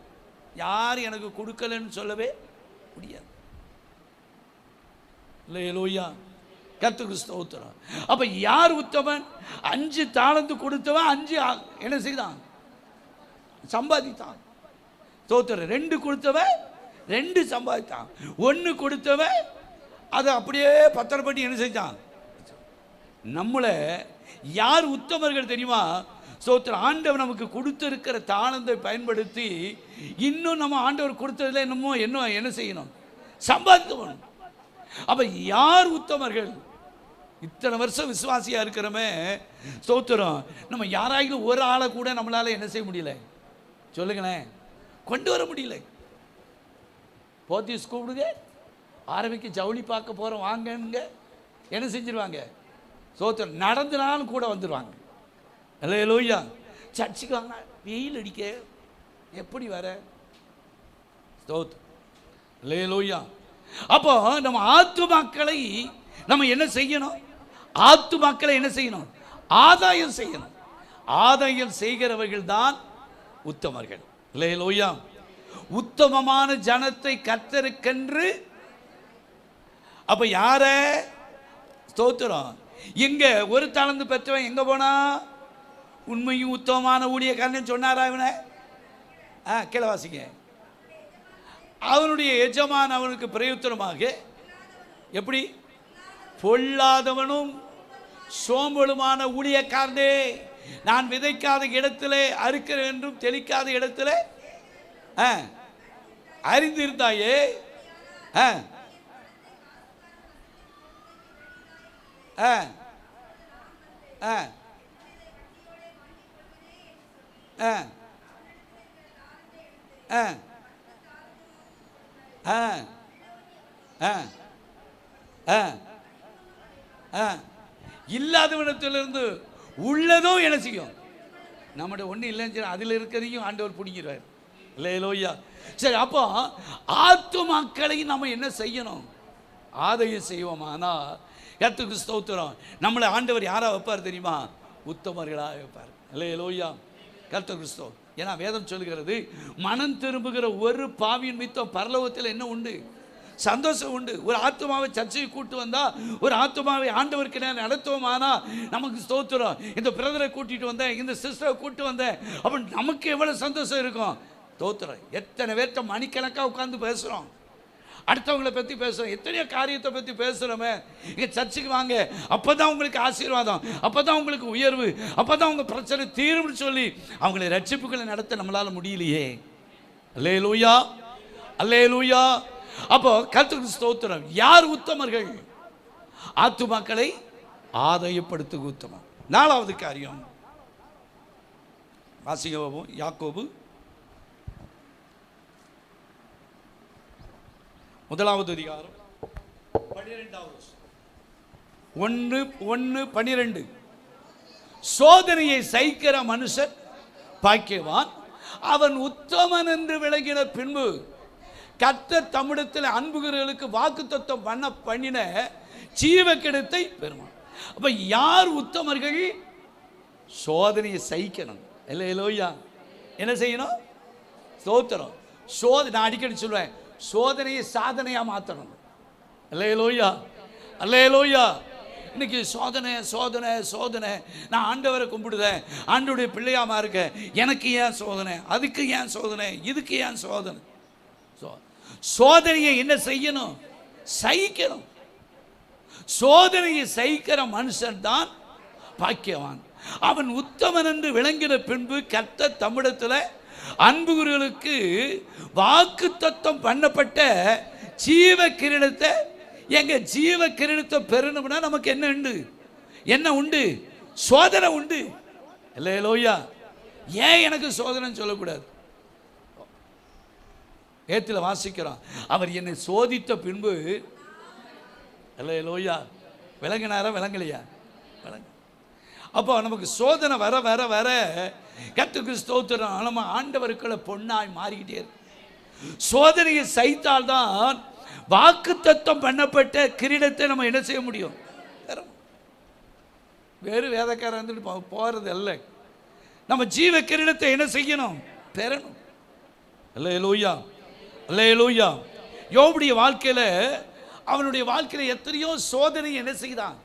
[SPEAKER 1] யார் எனக்கு கொடுக்கலன்னு சொல்லவே முடியாது. அல்லேலூயா. கர்த்தருக்கு ஸ்தோத்திரம். அப்ப யார் உத்தமன்? 5 தாளந்து கொடுத்தவன் 5 என்ன செய்தான்? சம்பாதித்தான். ஸ்தோத்திரம். 2 கொடுத்தவன் 2 சம்பாதித்தான். 1 கொடுத்தவன் அதை அப்படியே பத்திரப்பட்டி என்ன செஞ்சான்? நம்மளை யார் உத்தமர்கள் தெரியுமா? ஸ்தோத்திரம். ஆண்டவர் நமக்கு கொடுத்திருக்கிற தாளந்தை பயன்படுத்தி இன்னும் நம்ம ஆண்டவர் கொடுத்ததுல இன்னும் என்ன செய்யணும்? சம்பாதிக்கணும். அப்ப யார் உத்தமர்கள்? இத்தனை வருஷம் விசுவாசியா இருக்கிறமே ஸ்தோத்திரம். நம்ம யாராயிலும் ஒரு ஆளை கூட நம்மளால என்ன செய்ய முடியல? சொல்லுங்களேன். கொண்டு வர முடியல. போத்தீஸ் கூப்பிடுங்க, ஆரம்பிக்க ஜவுளி பார்க்க போறோம் வாங்க, என்ன செஞ்சிருவாங்க? ஸ்தோத்திரம். நடந்துனாலும் கூட வந்துடுவாங்க. அல்லேலூயா. சர்ச்சுக்கு வாங்க, வெயில் அடிக்க எப்படி வர? ஸ்தோத்திரம். அல்லேலூயா. அப்போ நம்ம ஆத்துமாக்களை நம்ம என்ன செய்யணும்? ஆத்துமாக்களை என்ன செய்யணும்? ஆதாயம் செய்யணும். ஆதாயம் செய்கிறவர்கள் தான் உத்தமர்கள். அல்லேலூயா. உத்தமமான ஜனத்தை கர்த்தருக்கென்று. அப்ப யார? ஸ்தோத்திரம். இங்க ஒரு தாளந்து பெற்றவன் எங்க போனா? உண்மையும் உத்தமமான ஊழியக்காரன் சொன்னாரா இவனை? கீழே வாசிங்க. அவனுடைய எஜமான் அவனுக்கு பிரயுத்தரமாக எப்படி? பொல்லாதவனும் சோம்பலுமான ஊழியக்காரனே, நான் விதைக்காத இடத்திலே அறுக்கிறேன் என்றும் தெளிக்காத இடத்திலே அறிந்திருந்தாயே. இல்லாதவனத்திலிருந்து உள்ளதும் என்ன செய்யும்? நம்முடைய ஒன்றும் இல்லைன்னு அதில் இருக்கிறதையும் ஆண்டவர் பிடிக்கிறார். அல்லேலூயா. சரி, அப்போ ஆத்துமாக்களை நம்ம என்ன செய்யணும்? ஆதாயம் செய்வோமானா கர்த்தருக்கு ஸ்தோத்திரம். நம்மளை ஆண்டவர் யாரா வைப்பார் தெரியுமா? உத்தமர்களாக வைப்பார். அல்லேலூயா. கர்த்தருக்கு ஸ்தோத்திரம். ஏன்னா வேதம் சொல்லுகிறது, மனம் திரும்புகிற ஒரு பாவியின் மித்தம் பரலோகத்தில் என்ன உண்டு? சந்தோஷம் உண்டு. ஒரு ஆத்மாவை சர்ச்சையை கூட்டு வந்தா, ஒரு ஆத்மாவை ஆண்டவருக்கு நடத்துவோமானா நமக்கு ஸ்தோத்திரம். இந்த பிரதரை கூட்டிட்டு வந்தேன், இந்த சிஸ்டரை கூட்டு வந்தேன், அப்ப நமக்கு எவ்வளவு சந்தோஷம் இருக்கும்? ஸ்தோத்திரம். எத்தனை பேர்த்த மணிக்கணக்காக உட்கார்ந்து பேசுறோம், அடுத்தவங்களை பற்றி பேசுகிறோம், எத்தனையோ காரியத்தை பற்றி பேசுகிறோமே. இங்கே சர்ச்சுக்கு வாங்க, அப்போ தான் உங்களுக்கு ஆசீர்வாதம், அப்போ தான் உங்களுக்கு உயர்வு, அப்போ தான் உங்கள் பிரச்சனை தீரும்னு சொல்லி அவங்களை ரட்சிப்புகளை நடத்த நம்மளால் முடியலையே. அல்லேலூயா. அல்லேலூயா. அப்போ கர்த்தருக்கு ஸ்தோத்திரம். யார் உத்தமர்கள்? ஆத்துமாக்களை ஆதாயப்படுத்துக உத்தமம். 4வது காரியம் வாசிக்கவும். யாக்கோபு 1வது அதிகாரம் 12. சோதனையை சகிக்கிற மனுஷன் பாக்கியவான், அவன் உத்தமன் என்று விளங்கின பின்பு கர்த்தர் தம்மிடத்தில் அன்புகிறவர்களுக்கு வாக்குத்தத்தம் பண்ணின ஜீவக்கிடத்தை பெறுவான். அப்ப யார் உத்தமர்கள்? சோதனையை சகிக்கணும். அல்லேலூயா. என்ன செய்யணும்? ஸ்தோத்திரம். நான் அடிக்கடி சொல்லுவேன், சோதனையை சாதனையா மாற்றணும். அல்லேலூயா. அல்லேலூயா. இன்னைக்கு சோதனை சோதனை சோதனை. நான் ஆண்டவரை கும்பிடுதேன், ஆண்டவருடைய பிள்ளையாமா இருக்கேன், எனக்கு ஏன் சோதனை, அதுக்கு ஏன் சோதனை, இதுக்கு ஏன் சோதனை? சோதனையை என்ன செய்யணும்? சகிக்கணும். சோதனையை சகிக்கிற மனுஷன் தான் பாக்கியவான். அவன் உத்தமன் என்று விளங்கின பின்பு கர்த்தர் தம்மிடத்தில் அன்புகளுக்கு வாக்குத்தத்தம் பண்ணப்பட்ட ஜீவ கிரீடத்தை எங்க ஜீவ கிரீடத்தை பெறணும்னா நமக்கு என்ன உண்டு? என்ன உண்டு? சோதனை உண்டு. அல்லேலூயா. ஏன் எனக்கு சோதனைன்னு சொல்லக்கூடாது? ஏத்துல வாசிக்கிறோம், அவர் என்னை சோதித்த பின்பு, அல்லேலூயா, விளங்கினாரா விளங்கலையா? விளங்க. அப்போ நமக்கு சோதனை வர வர வர கர்த்தருக்கு ஸ்தோத்திரம், நம்ம ஆண்டவருக்குள்ள பொண்ணாய் மாறிக்கிட்டே இருக்கு. சோதனையை சைத்தால்தான் வாக்குத்தத்தம் பண்ணப்பட்ட கிரீடத்தை நம்ம என்ன செய்ய முடியும்? வேறு வேதக்காரன் வந்துட்டு போறது அல்ல. நம்ம ஜீவ கிரீடத்தை என்ன செய்யணும்? பெறணும். அல்லேலூயா, அல்லேலூயா. யோபுடைய வாழ்க்கையில, அவனுடைய வாழ்க்கையில எத்தனையோ சோதனை என்ன செய்தான்?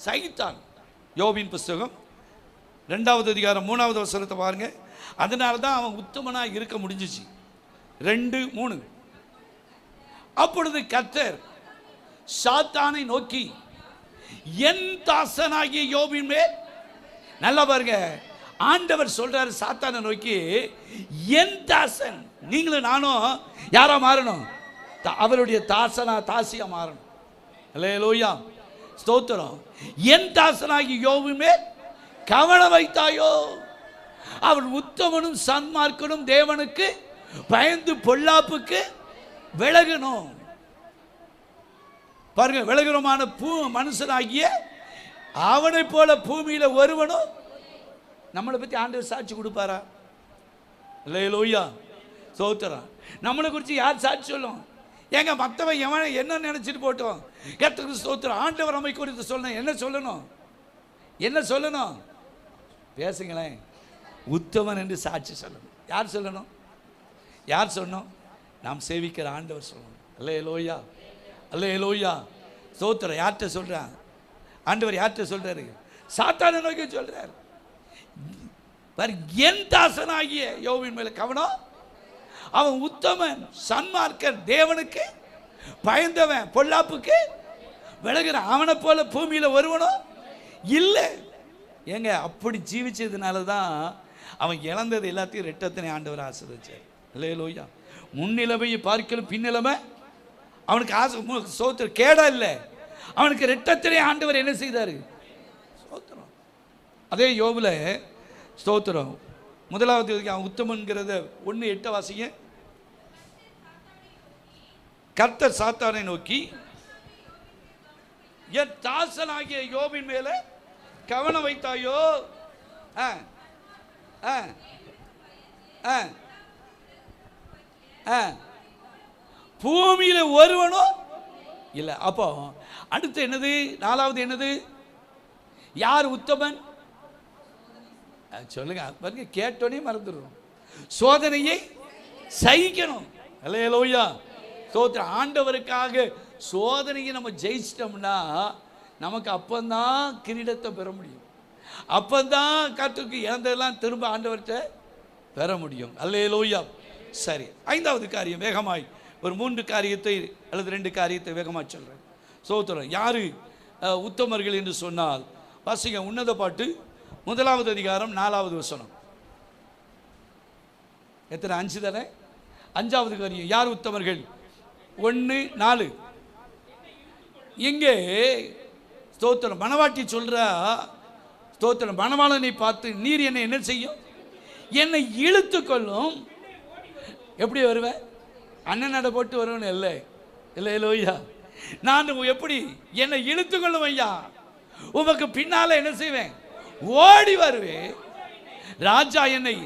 [SPEAKER 1] சகித்தான். யோபின் புஸ்தகம் 2வது அதிகாரம் 3வது வசனத்தை பாருங்க. அதனால தான் அவன் உத்தமனாக இருக்க முடிஞ்சிச்சு. 2:3. அப்பொழுது கர்த்தர் சாத்தானை நோக்கி, என் தாசனாகிய யோபின் மேல், நல்லா பாருங்க, ஆண்டவர் சொல்றாரு சாத்தானை நோக்கி, என் தாசன், நீங்களும் நானும் யாரா மாறணும்? அவருடைய தாசியா மாறணும். அல்லேலூயா, ஸ்தோத்திரம். என் தாசனாகிய யோபின் மேல் கவனம் வைத்தாயோ? அவன் உத்தமனும் சன்மார்க்கனும், தேவனுக்கு பயந்து பொல்லாப்புக்கு விலகணும். பாருங்க, விலகுறமான மனுஷனாகிய அவனை போல பூமியில ஒருவனும். நம்மளை பத்தி ஆண்டவர் சாட்சி கொடுப்பாரா? அல்லேலூயா, ஸ்தோத்திரம். நம்மளை குறித்து யார் சாட்சி சொல்லும்? ஏங்க, மற்றவன் எவனை என்ன நினைச்சிட்டு போட்டோம். கர்த்தருக்கு ஸ்தோத்திரம். ஆண்டவர் நம்மை குறித்து சொல்லணும். என்ன சொல்லணும்? என்ன சொல்லணும்? பேசுங்களேன். உத்தமன் என்று சாட்சி சொல்லணும். யார் சொல்லணும்? யார் சொல்லணும்? நாம் சேவிக்கிற ஆண்டவர் சொல்லணும். அல்லேலூயா, அல்லேலூயா, ஸ்தோத்திரம். யார்கிட்ட சொல்றான்? ஆண்டவர் யார்கிட்ட சொல்றாரு? சாத்தானை நோக்கி சொல்றாரு. என் தாசனாகிய யோபின் மேல கவனம். அவன் உத்தமன், சன்மார்க்கன், தேவனுக்கு பயந்தவன், பொல்லாப்புக்கு விலகுறான். அவனை போல பூமியில வருவனும் இல்லை. ஏங்க, அப்படி ஜீவிச்சதுனால தான் அவன் இழந்தது எல்லாத்தையும் ரெட்டத்தினை ஆண்டவர் ஆசீர்வதிச்சார். அல்லேலூயா. முன்னிலைமையை பார்க்கலும் பின்னிலைமை அவனுக்கு ஆசை சோத்திரம் கேடா இல்லை. அவனுக்கு ரெட்டத்தினை ஆண்டவர் என்ன செய்தாரு? சோத்திரம். அதே யோபுல ஸ்தோத்திரம் 1வது அவன் உத்தமன்கிறத 1:8 வாசிங்க. கர்த்தர் சாத்தானை நோக்கி, என் தாசனாகிய யோபின் மேல கவனம் வைத்தாயோ? பூமியில ஒருவனும் இல்லை. அப்போ அடுத்து என்னது? 4வது என்னது? யார் உத்தமன்? சொல்லுங்க. பாருங்க, கேட்டோனே மறந்துடுறோம். சோதனையை சகிக்கணும். அல்லேலூயா, ஸ்தோத்திரம். ஆண்டவருக்காக சோதனையை நம்ம ஜெயிச்சிட்டோம்னா நமக்கு அப்பந்தான் கிரீடத்தை பெற முடியும். அப்பந்தான் கர்த்தருக்கு இழந்ததெல்லாம் திரும்ப ஆண்டவர்கிட்ட பெற முடியும். அல்லேலூயா. சரி, 5வது காரியம் வேகமாய் ஒரு 3 காரியத்தை அல்லது 2 காரியத்தை வேகமாக சொல்றேன். ஸ்தோத்திரம். யாரு உத்தமர்கள் என்று சொன்னால் வாசிங்க, உன்னத பாட்டு 1வது அதிகாரம் 4வது வசனம். எத்தனை? 5 தானே? 5வது காரியம். யார் உத்தமர்கள்? 1:4. இங்கே ஸ்தோத்திரம் மணவாட்டி சொல்றா, ஸ்தோத்திரம், மணவாளனை பார்த்து, நீர் என்னை என்ன செய்யும்? என்னை இழுத்து கொள்ளும். எப்படி வருவேன்? அண்ணன் நட போட்டு வருவேன் இல்லை. இல்லையா? நான் எப்படி என்னை இழுத்து கொள்ளும் ஐயா? உமக்கு பின்னால என்ன செய்வேன்? ஓடி வருவேன். ராஜா என்னை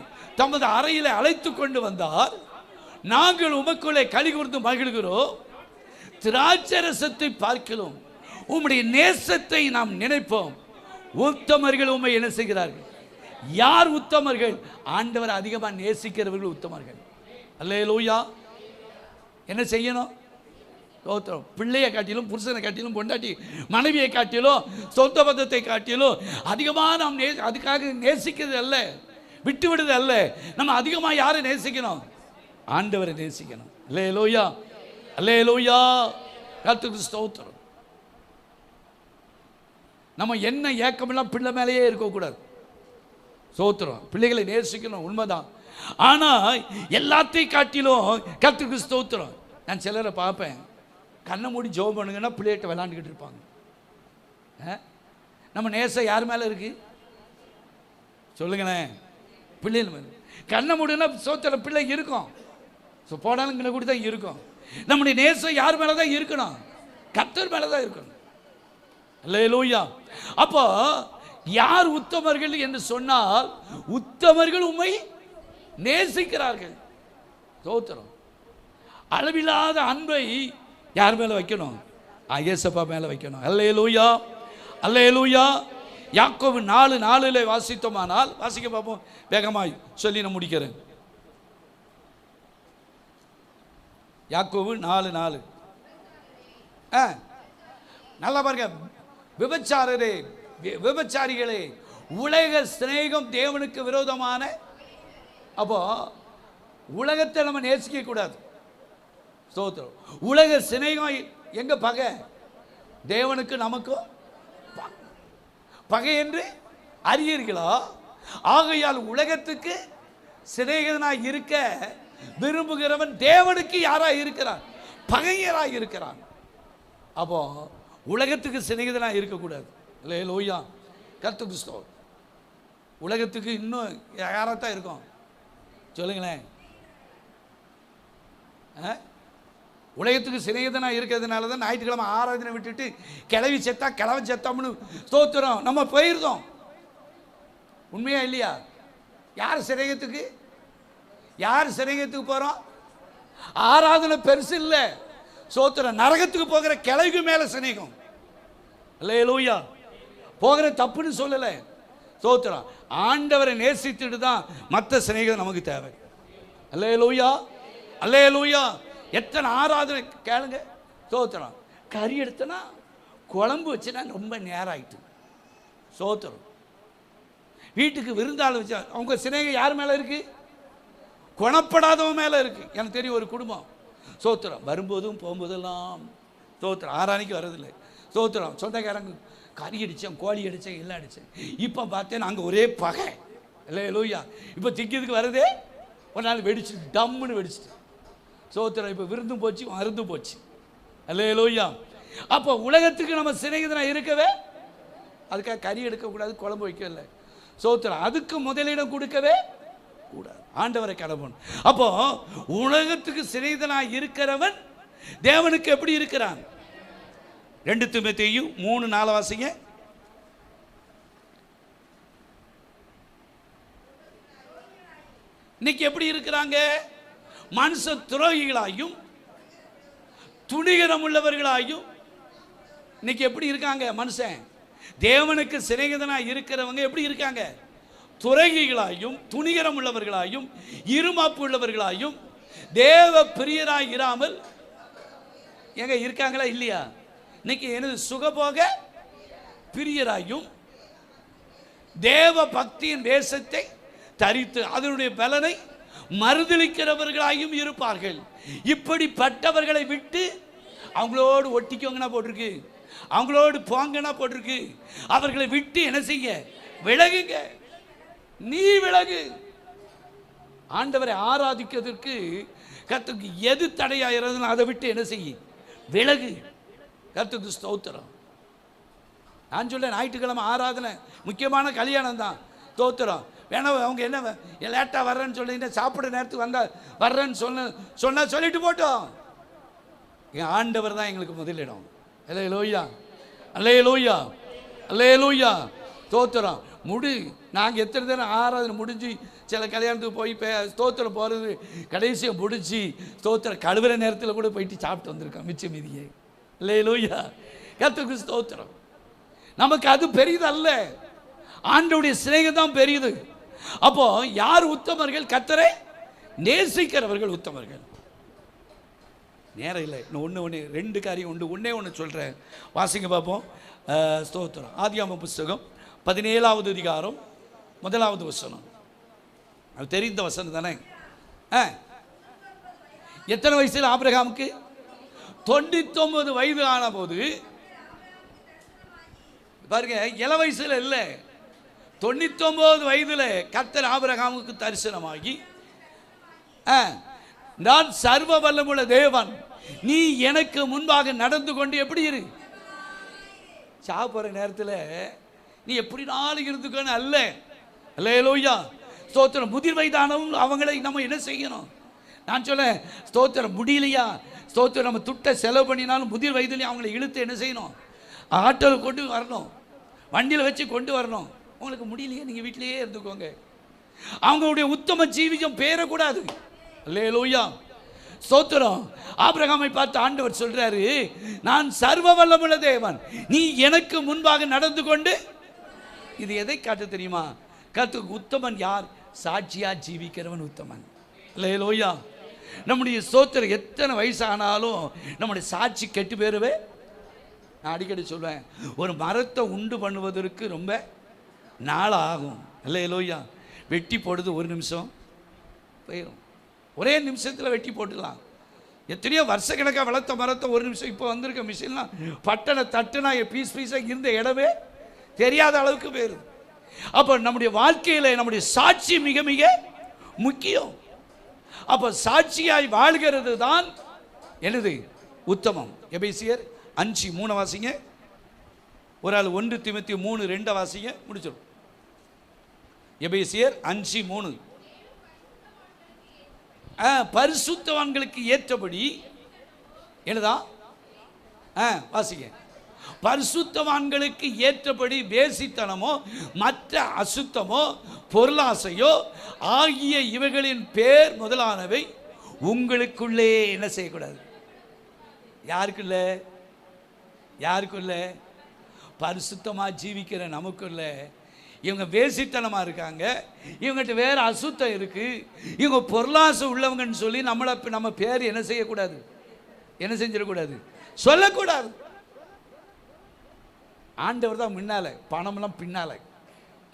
[SPEAKER 1] தமது அறையில அழைத்து கொண்டு வந்தார். நாங்கள் உமக்குள்ளே களி கூர்ந்து மகிழ்கிறோம். திராட்சரசத்தை பார்க்கிறோம். உம்முடைய நேசத்தை நாம் நினைப்போம். உத்தமர்கள் உம்மை என்ன செய்கிறார்கள்? யார் உத்தமர்கள்? ஆண்டவர் அதிகமாக நேசிக்கிறவர்கள் உத்தமர்கள். அல்லேலூயா. என்ன செய்யணும்? பிள்ளையை காட்டிலும், புருஷனை காட்டிலும், பொண்டாட்டி மனைவியை காட்டிலும், சொந்த பந்தத்தை காட்டிலும் அதிகமாக நாம் அதுக்காக நேசிக்கிறது அல்ல, விட்டு விடுறது அல்ல. நம்ம அதிகமாக யாரை நேசிக்கணும்? ஆண்டவரை நேசிக்கணும். அல்லேலூயா, அல்லேலூயா. கர்த்தருக்கு ஸ்தோத்திரம். நம்ம என்ன ஏக்கமெல்லாம் பிள்ளை மேலேயே இருக்கக்கூடாது. ஸ்தோத்திரம். பிள்ளைகளை நேசிக்கணும், உண்மைதான். ஆனால் எல்லாத்தையும் காட்டிலும் கர்த்தருக்கு ஸ்தோத்திரம். நான் சிலரை பார்ப்பேன், கண்ணை மூடி ஜெபம் பண்ணுங்கன்னா பிள்ளைகிட்ட விளாண்டுக்கிட்டு இருப்பாங்க. நம்ம நேசம் யார் மேலே இருக்கு சொல்லுங்களேன்? பிள்ளைகள் மேலே. கண்ணை மூடினா சோத்திர பிள்ளை இருக்கும், போனாலும் கூட தான் இருக்கும். நம்முடைய நேசம் யார் மேலே தான் இருக்கணும்? கர்த்தர் மேலே தான் இருக்கணும். அல்லேலூயா. அப்போ யார் உத்தமர்கள் என்று சொன்னால், உத்தமர்கள் உம்மை நேசிக்கிறார்கள். சோத்திரம். அளவில்லாத அன்பை யார் மேலே வைக்கணும்? இயேசப்பா மேலே வைக்கணும். அல்லேலூயா, அல்லேலூயா. யாக்கோபு 4:4 வாசித்தோமானால், வாசிக்க பார்ப்போம், வேகமாய் சொல்லி நான் முடிக்கிறேன். யாக்கோபு 4:4 நல்லா பாருங்க. விபச்சாரரே, விபச்சாரிகளே, உலக சிநேகம் தேவனுக்கு விரோதமான. அப்போ உலகத்தை நம்ம நேசிக்க கூடாது. ஸ்தோத்திரம். உலக சிநேகம் எங்க பகை? தேவனுக்கு நமக்கும் பகை என்று அறியீர்களா? ஆகையால் உலகத்துக்கு சிநேகிதனாய் இருக்க விரும்புகிறவன் தேவனுக்கு யாராய் இருக்கிறான்? பகையராய் இருக்கிறான். அப்போ உலகத்துக்கு சிநேகிதனாய் இருக்கக்கூடாது. அல்லேலூயா. கர்த்தருக்கு ஸ்தோத்திரம். உலகத்துக்கு இன்னும் யாராத்தான் இருக்கும் சொல்லுங்களேன்? உலகத்துக்கு சிநேகிதனாக இருக்கிறதுனால தான் ஞாயிற்றுக்கிழமை ஆராதனை விட்டுட்டு கிளவி செத்தா கிளவன் செத்தோம்னு ஸ்தோத்திரம் நம்ம போயிருந்தோம். உண்மையா இல்லையா? யார் சிநேகத்துக்கு, யார் சிநேகத்துக்கு போகிறோம்? ஆராதனை பெருசு இல்லை, ஸ்தோத்திரம். நரகத்துக்கு போகிற கிளவிக்கு மேலே சிநேகம். அல்லேலூயா. போகிற தப்புன்னு சொல்லலை, ஸ்தோத்திரம். ஆண்டவரை நேசித்துட்டு தான் மற்ற சிநேகம் நமக்கு தேவை. அல்லேலூயா, அல்லேலூயா. எத்தனை ஆராதனை கேளுங்க, ஸ்தோத்திரம். கறி எடுத்தனா குழம்பு வச்சுனா ரொம்ப நேரம் ஆயிட்டு, ஸ்தோத்திரம். வீட்டுக்கு விருந்தாள் வச்சா அவங்க சிநேகம் யார் மேலே இருக்கு? குணப்படாதவன் மேலே இருக்கு. எனக்கு தெரியும் ஒரு குடும்பம், ஸ்தோத்திரம். வரும்போதும் போகும்போதெல்லாம் ஸ்தோத்திரம், ஆராதனைக்கு வர்றதில்லை, ஸ்தோத்திரம். சொந்தக்காரங்க கறி அடித்தேன், கோழி அடித்தேன், எல்லாம் அடித்தேன். இப்போ பார்த்தேன் அங்கே ஒரே பகை. அல்லேலூயா. இப்போ திங்கிறதுக்கு வரதே ஒரு நாள் வெடிச்சு டம்முன்னு வெடிச்சிட்டு, ஸ்தோத்திரம். இப்போ விருந்தும் போச்சு, மருந்தும் போச்சு. அல்லேலூயா. அப்போ உலகத்துக்கு நம்ம சிநேகிதனாக இருக்கவே, அதுக்காக கறி எடுக்கக்கூடாது, குழம்பு வைக்கல, ஸ்தோத்திரம். அதுக்கு முதலிடம் கொடுக்கவே கூடாது, ஆண்டவரை கடவுள். அப்போ உலகத்துக்கு சிநேகிதனாக இருக்கிறவன் தேவனுக்கு எப்படி இருக்கிறான்? 2 தீமோத்தேயு 3:4 வாசிங்க. இன்னைக்கு எப்படி இருக்கிறாங்க? மனுஷ துரோகிகளாயும் துணிகரம் உள்ளவர்களாயும் இன்னைக்கு எப்படி இருக்காங்க? மனுஷன் தேவனுக்கு சிநேகிதனாக இருக்கிறவங்க எப்படி இருக்காங்க? துரோகிகளாயும் துணிகரம் உள்ளவர்களாயும் இருமாப்பு உள்ளவர்களாயும் தேவ பிரியராய் இராமல் எங்க இருக்காங்களா இல்லையா? இன்னைக்கு எனது சுகபோக பிரியராயும் தேவ பக்தியின் வேஷத்தை தரித்து அதனுடைய பலனை மறுதலிக்கிறவர்களாயும் இருப்பார்கள். இப்படிப்பட்டவர்களை விட்டு அவங்களோடு ஒட்டிக்கோங்கன்னா போட்டிருக்கு, அவங்களோடு போங்கன்னா போட்டிருக்கு. அவர்களை விட்டு என்ன செய்ய? விலகுங்க. நீ விலகு. ஆண்டவரை ஆராதிக்கிறதுக்கு கர்த்தருக்கு எது தடையாகிறதுன்னு அதை விட்டு என்ன செய்ய? விலகு. கர்த்தருக்கு ஸ்தோத்திரம். நான் சொல்ல ஞாயிற்றுக்கிழமை ஆராதனை முக்கியமான கல்யாணம் தான், ஸ்தோத்திரம். வேணா அவங்க என்ன லேட்டாக வர்றேன்னு சொல்லிட்டு சாப்பிட நேரத்துக்கு வந்தால் வர்றேன்னு சொன்ன சொல்லிட்டு போட்டோம். என் ஆண்டவர் தான் எங்களுக்கு முதலிடம். அல்லேலூயா, அல்லேலூயா, அல்லேலூயா, ஸ்தோத்திரம். நாங்கள் எத்தனை நேரம் ஆராதனை முடிஞ்சு சில கல்யாணத்துக்கு போய் ஸ்தோத்திரம் போகிறது கடைசியாக முடிச்சு ஸ்தோத்திரம் கழுவுற நேரத்தில் கூட போயிட்டு சாப்பிட்டு வந்திருக்கோம் மிச்ச மீதியே. அல்லேலூயா, கர்த்தருக்கு ஸ்தோத்திரம். நமக்கு அது பெரியது அல்ல, ஆண்டவருடைய சிநேகம் தான் பெரியது. அப்போ யார் உத்தமர்கள்? கர்த்தரை நேசிக்கிறவர்கள் உத்தமர்கள். நேரம் இல்லை, இன்னும் ஒன்று 2 காரியம் உண்டு. ஒன்று சொல்கிறேன், வாசிங்க பார்ப்போம். ஸ்தோத்திரம். ஆதியாகமம் புஸ்தகம் 17வது அதிகாரம் 1வது வசனம். அது தெரிந்த வசனம் தானே. எத்தனை வயசில் ஆபிரகாமுக்கு? 99 வயது ஆன போது பாருங்க, இள வயசுல இல்லை, 99 வயதுல கர்த்தர் ஆபிரகாமுக்கு தரிசனமாகி, நான் சர்வ வல்லமுள்ள தேவன், நீ எனக்கு முன்பாக நடந்து கொண்டு எப்படி இரு. சாப்பிட்ற நேரத்தில் நீ எப்படி நாள் இருந்துக்கணும் அல்ல. அல்லேலூயா. ஸ்தோத்திரம். முதிர் வயதானவும் அவங்களை நம்ம என்ன செய்யணும்? நான் சொல்ல ஸ்தோத்திரம் முடியலையா, ஸ்தோத்திரம் நம்ம துட்ட செலவு பண்ணினாலும் முதிர் வயதுலையும் அவங்களை இழுத்து என்ன செய்யணும்? ஆட்டோவில் கொண்டு வரணும், வண்டியில் வச்சு கொண்டு வரணும். உங்களுக்கு முடியலையே நீங்கள் வீட்டிலேயே இருந்துக்கோங்க. அவங்களுடைய உத்தம ஜீவியம் பேரக்கூடாது. அல்லேலூயா. ஸ்தோத்திரம். ஆபிரகாமை பார்த்து ஆண்டவர் சொல்றாரு, நான் சர்வ வல்லமுள்ள தேவன், நீ எனக்கு முன்பாக நடந்து கொண்டு. இது எதை காட்ட தெரியுமா? கர்த்தருக்கு உத்தமன் யார்? சாட்சியா ஜீவிக்கிறவன் உத்தமன். அல்லேலூயா. நம்முடைய ஸ்தோத்திரம் எத்தனை வயசானாலும் நம்முடைய சாட்சி கெட்டு போயிடவே. நான் அடிக்கடி சொல்வேன், ஒரு மரத்தை உண்டு பண்ணுவதற்கு ரொம்ப நாள் ஆகும். அல்லேலூயா. வெட்டி போடுறது ஒரு நிமிஷம் போயிடும், ஒரே நிமிஷத்தில் வெட்டி போட்டுடலாம். எத்தனையோ வருஷக்கணக்காக வளர்த்த மரத்தை ஒரு நிமிஷம். இப்போ வந்திருக்க மிஷின்லாம் பட்டனை தட்டுனா பீஸ் பீஸாக இருந்த இடமே தெரியாத அளவுக்கு போயிடும். அப்போ நம்முடைய வாழ்க்கையில் நம்முடைய சாட்சி மிக மிக முக்கியம். அப்போ சாட்சியாய் வாழ்கிறது தான் எனது உத்தமம். எபேசியர் 5:3 வாசிங்க. ஒரு ஆள் 1 தீமோத்தேயு 3:2 வாசிங்க, முடிச்சிடும். எபேசியர் 5:3. பரிசுத்தவான்களுக்கு ஏற்றபடி என்னதா வாசிங்க. பரிசுத்தவான்களுக்கு ஏற்றபடி வேசித்தனமோ மற்ற அசுத்தமோ பொருளாசையோ ஆகிய இவைகளின் பேர் முதலானவை உங்களுக்குள்ளே என்ன செய்யக்கூடாது. யாருக்குள்ள? யாருக்குள்ள? பரிசுத்தமாக ஜீவிக்கிற நமக்குள்ள. இவங்க வேசித்தனமாக இருக்காங்க, இவங்ககிட்ட வேறு அசுத்தம் இருக்குது, இவங்க பொருளாசை உள்ளவங்கன்னு சொல்லி நம்ம பேர் என்ன செய்யக்கூடாது? என்ன செஞ்சிடக்கூடாது? சொல்லக்கூடாது. ஆண்டவர் தான் முன்னால, பணம்லாம் பின்னால.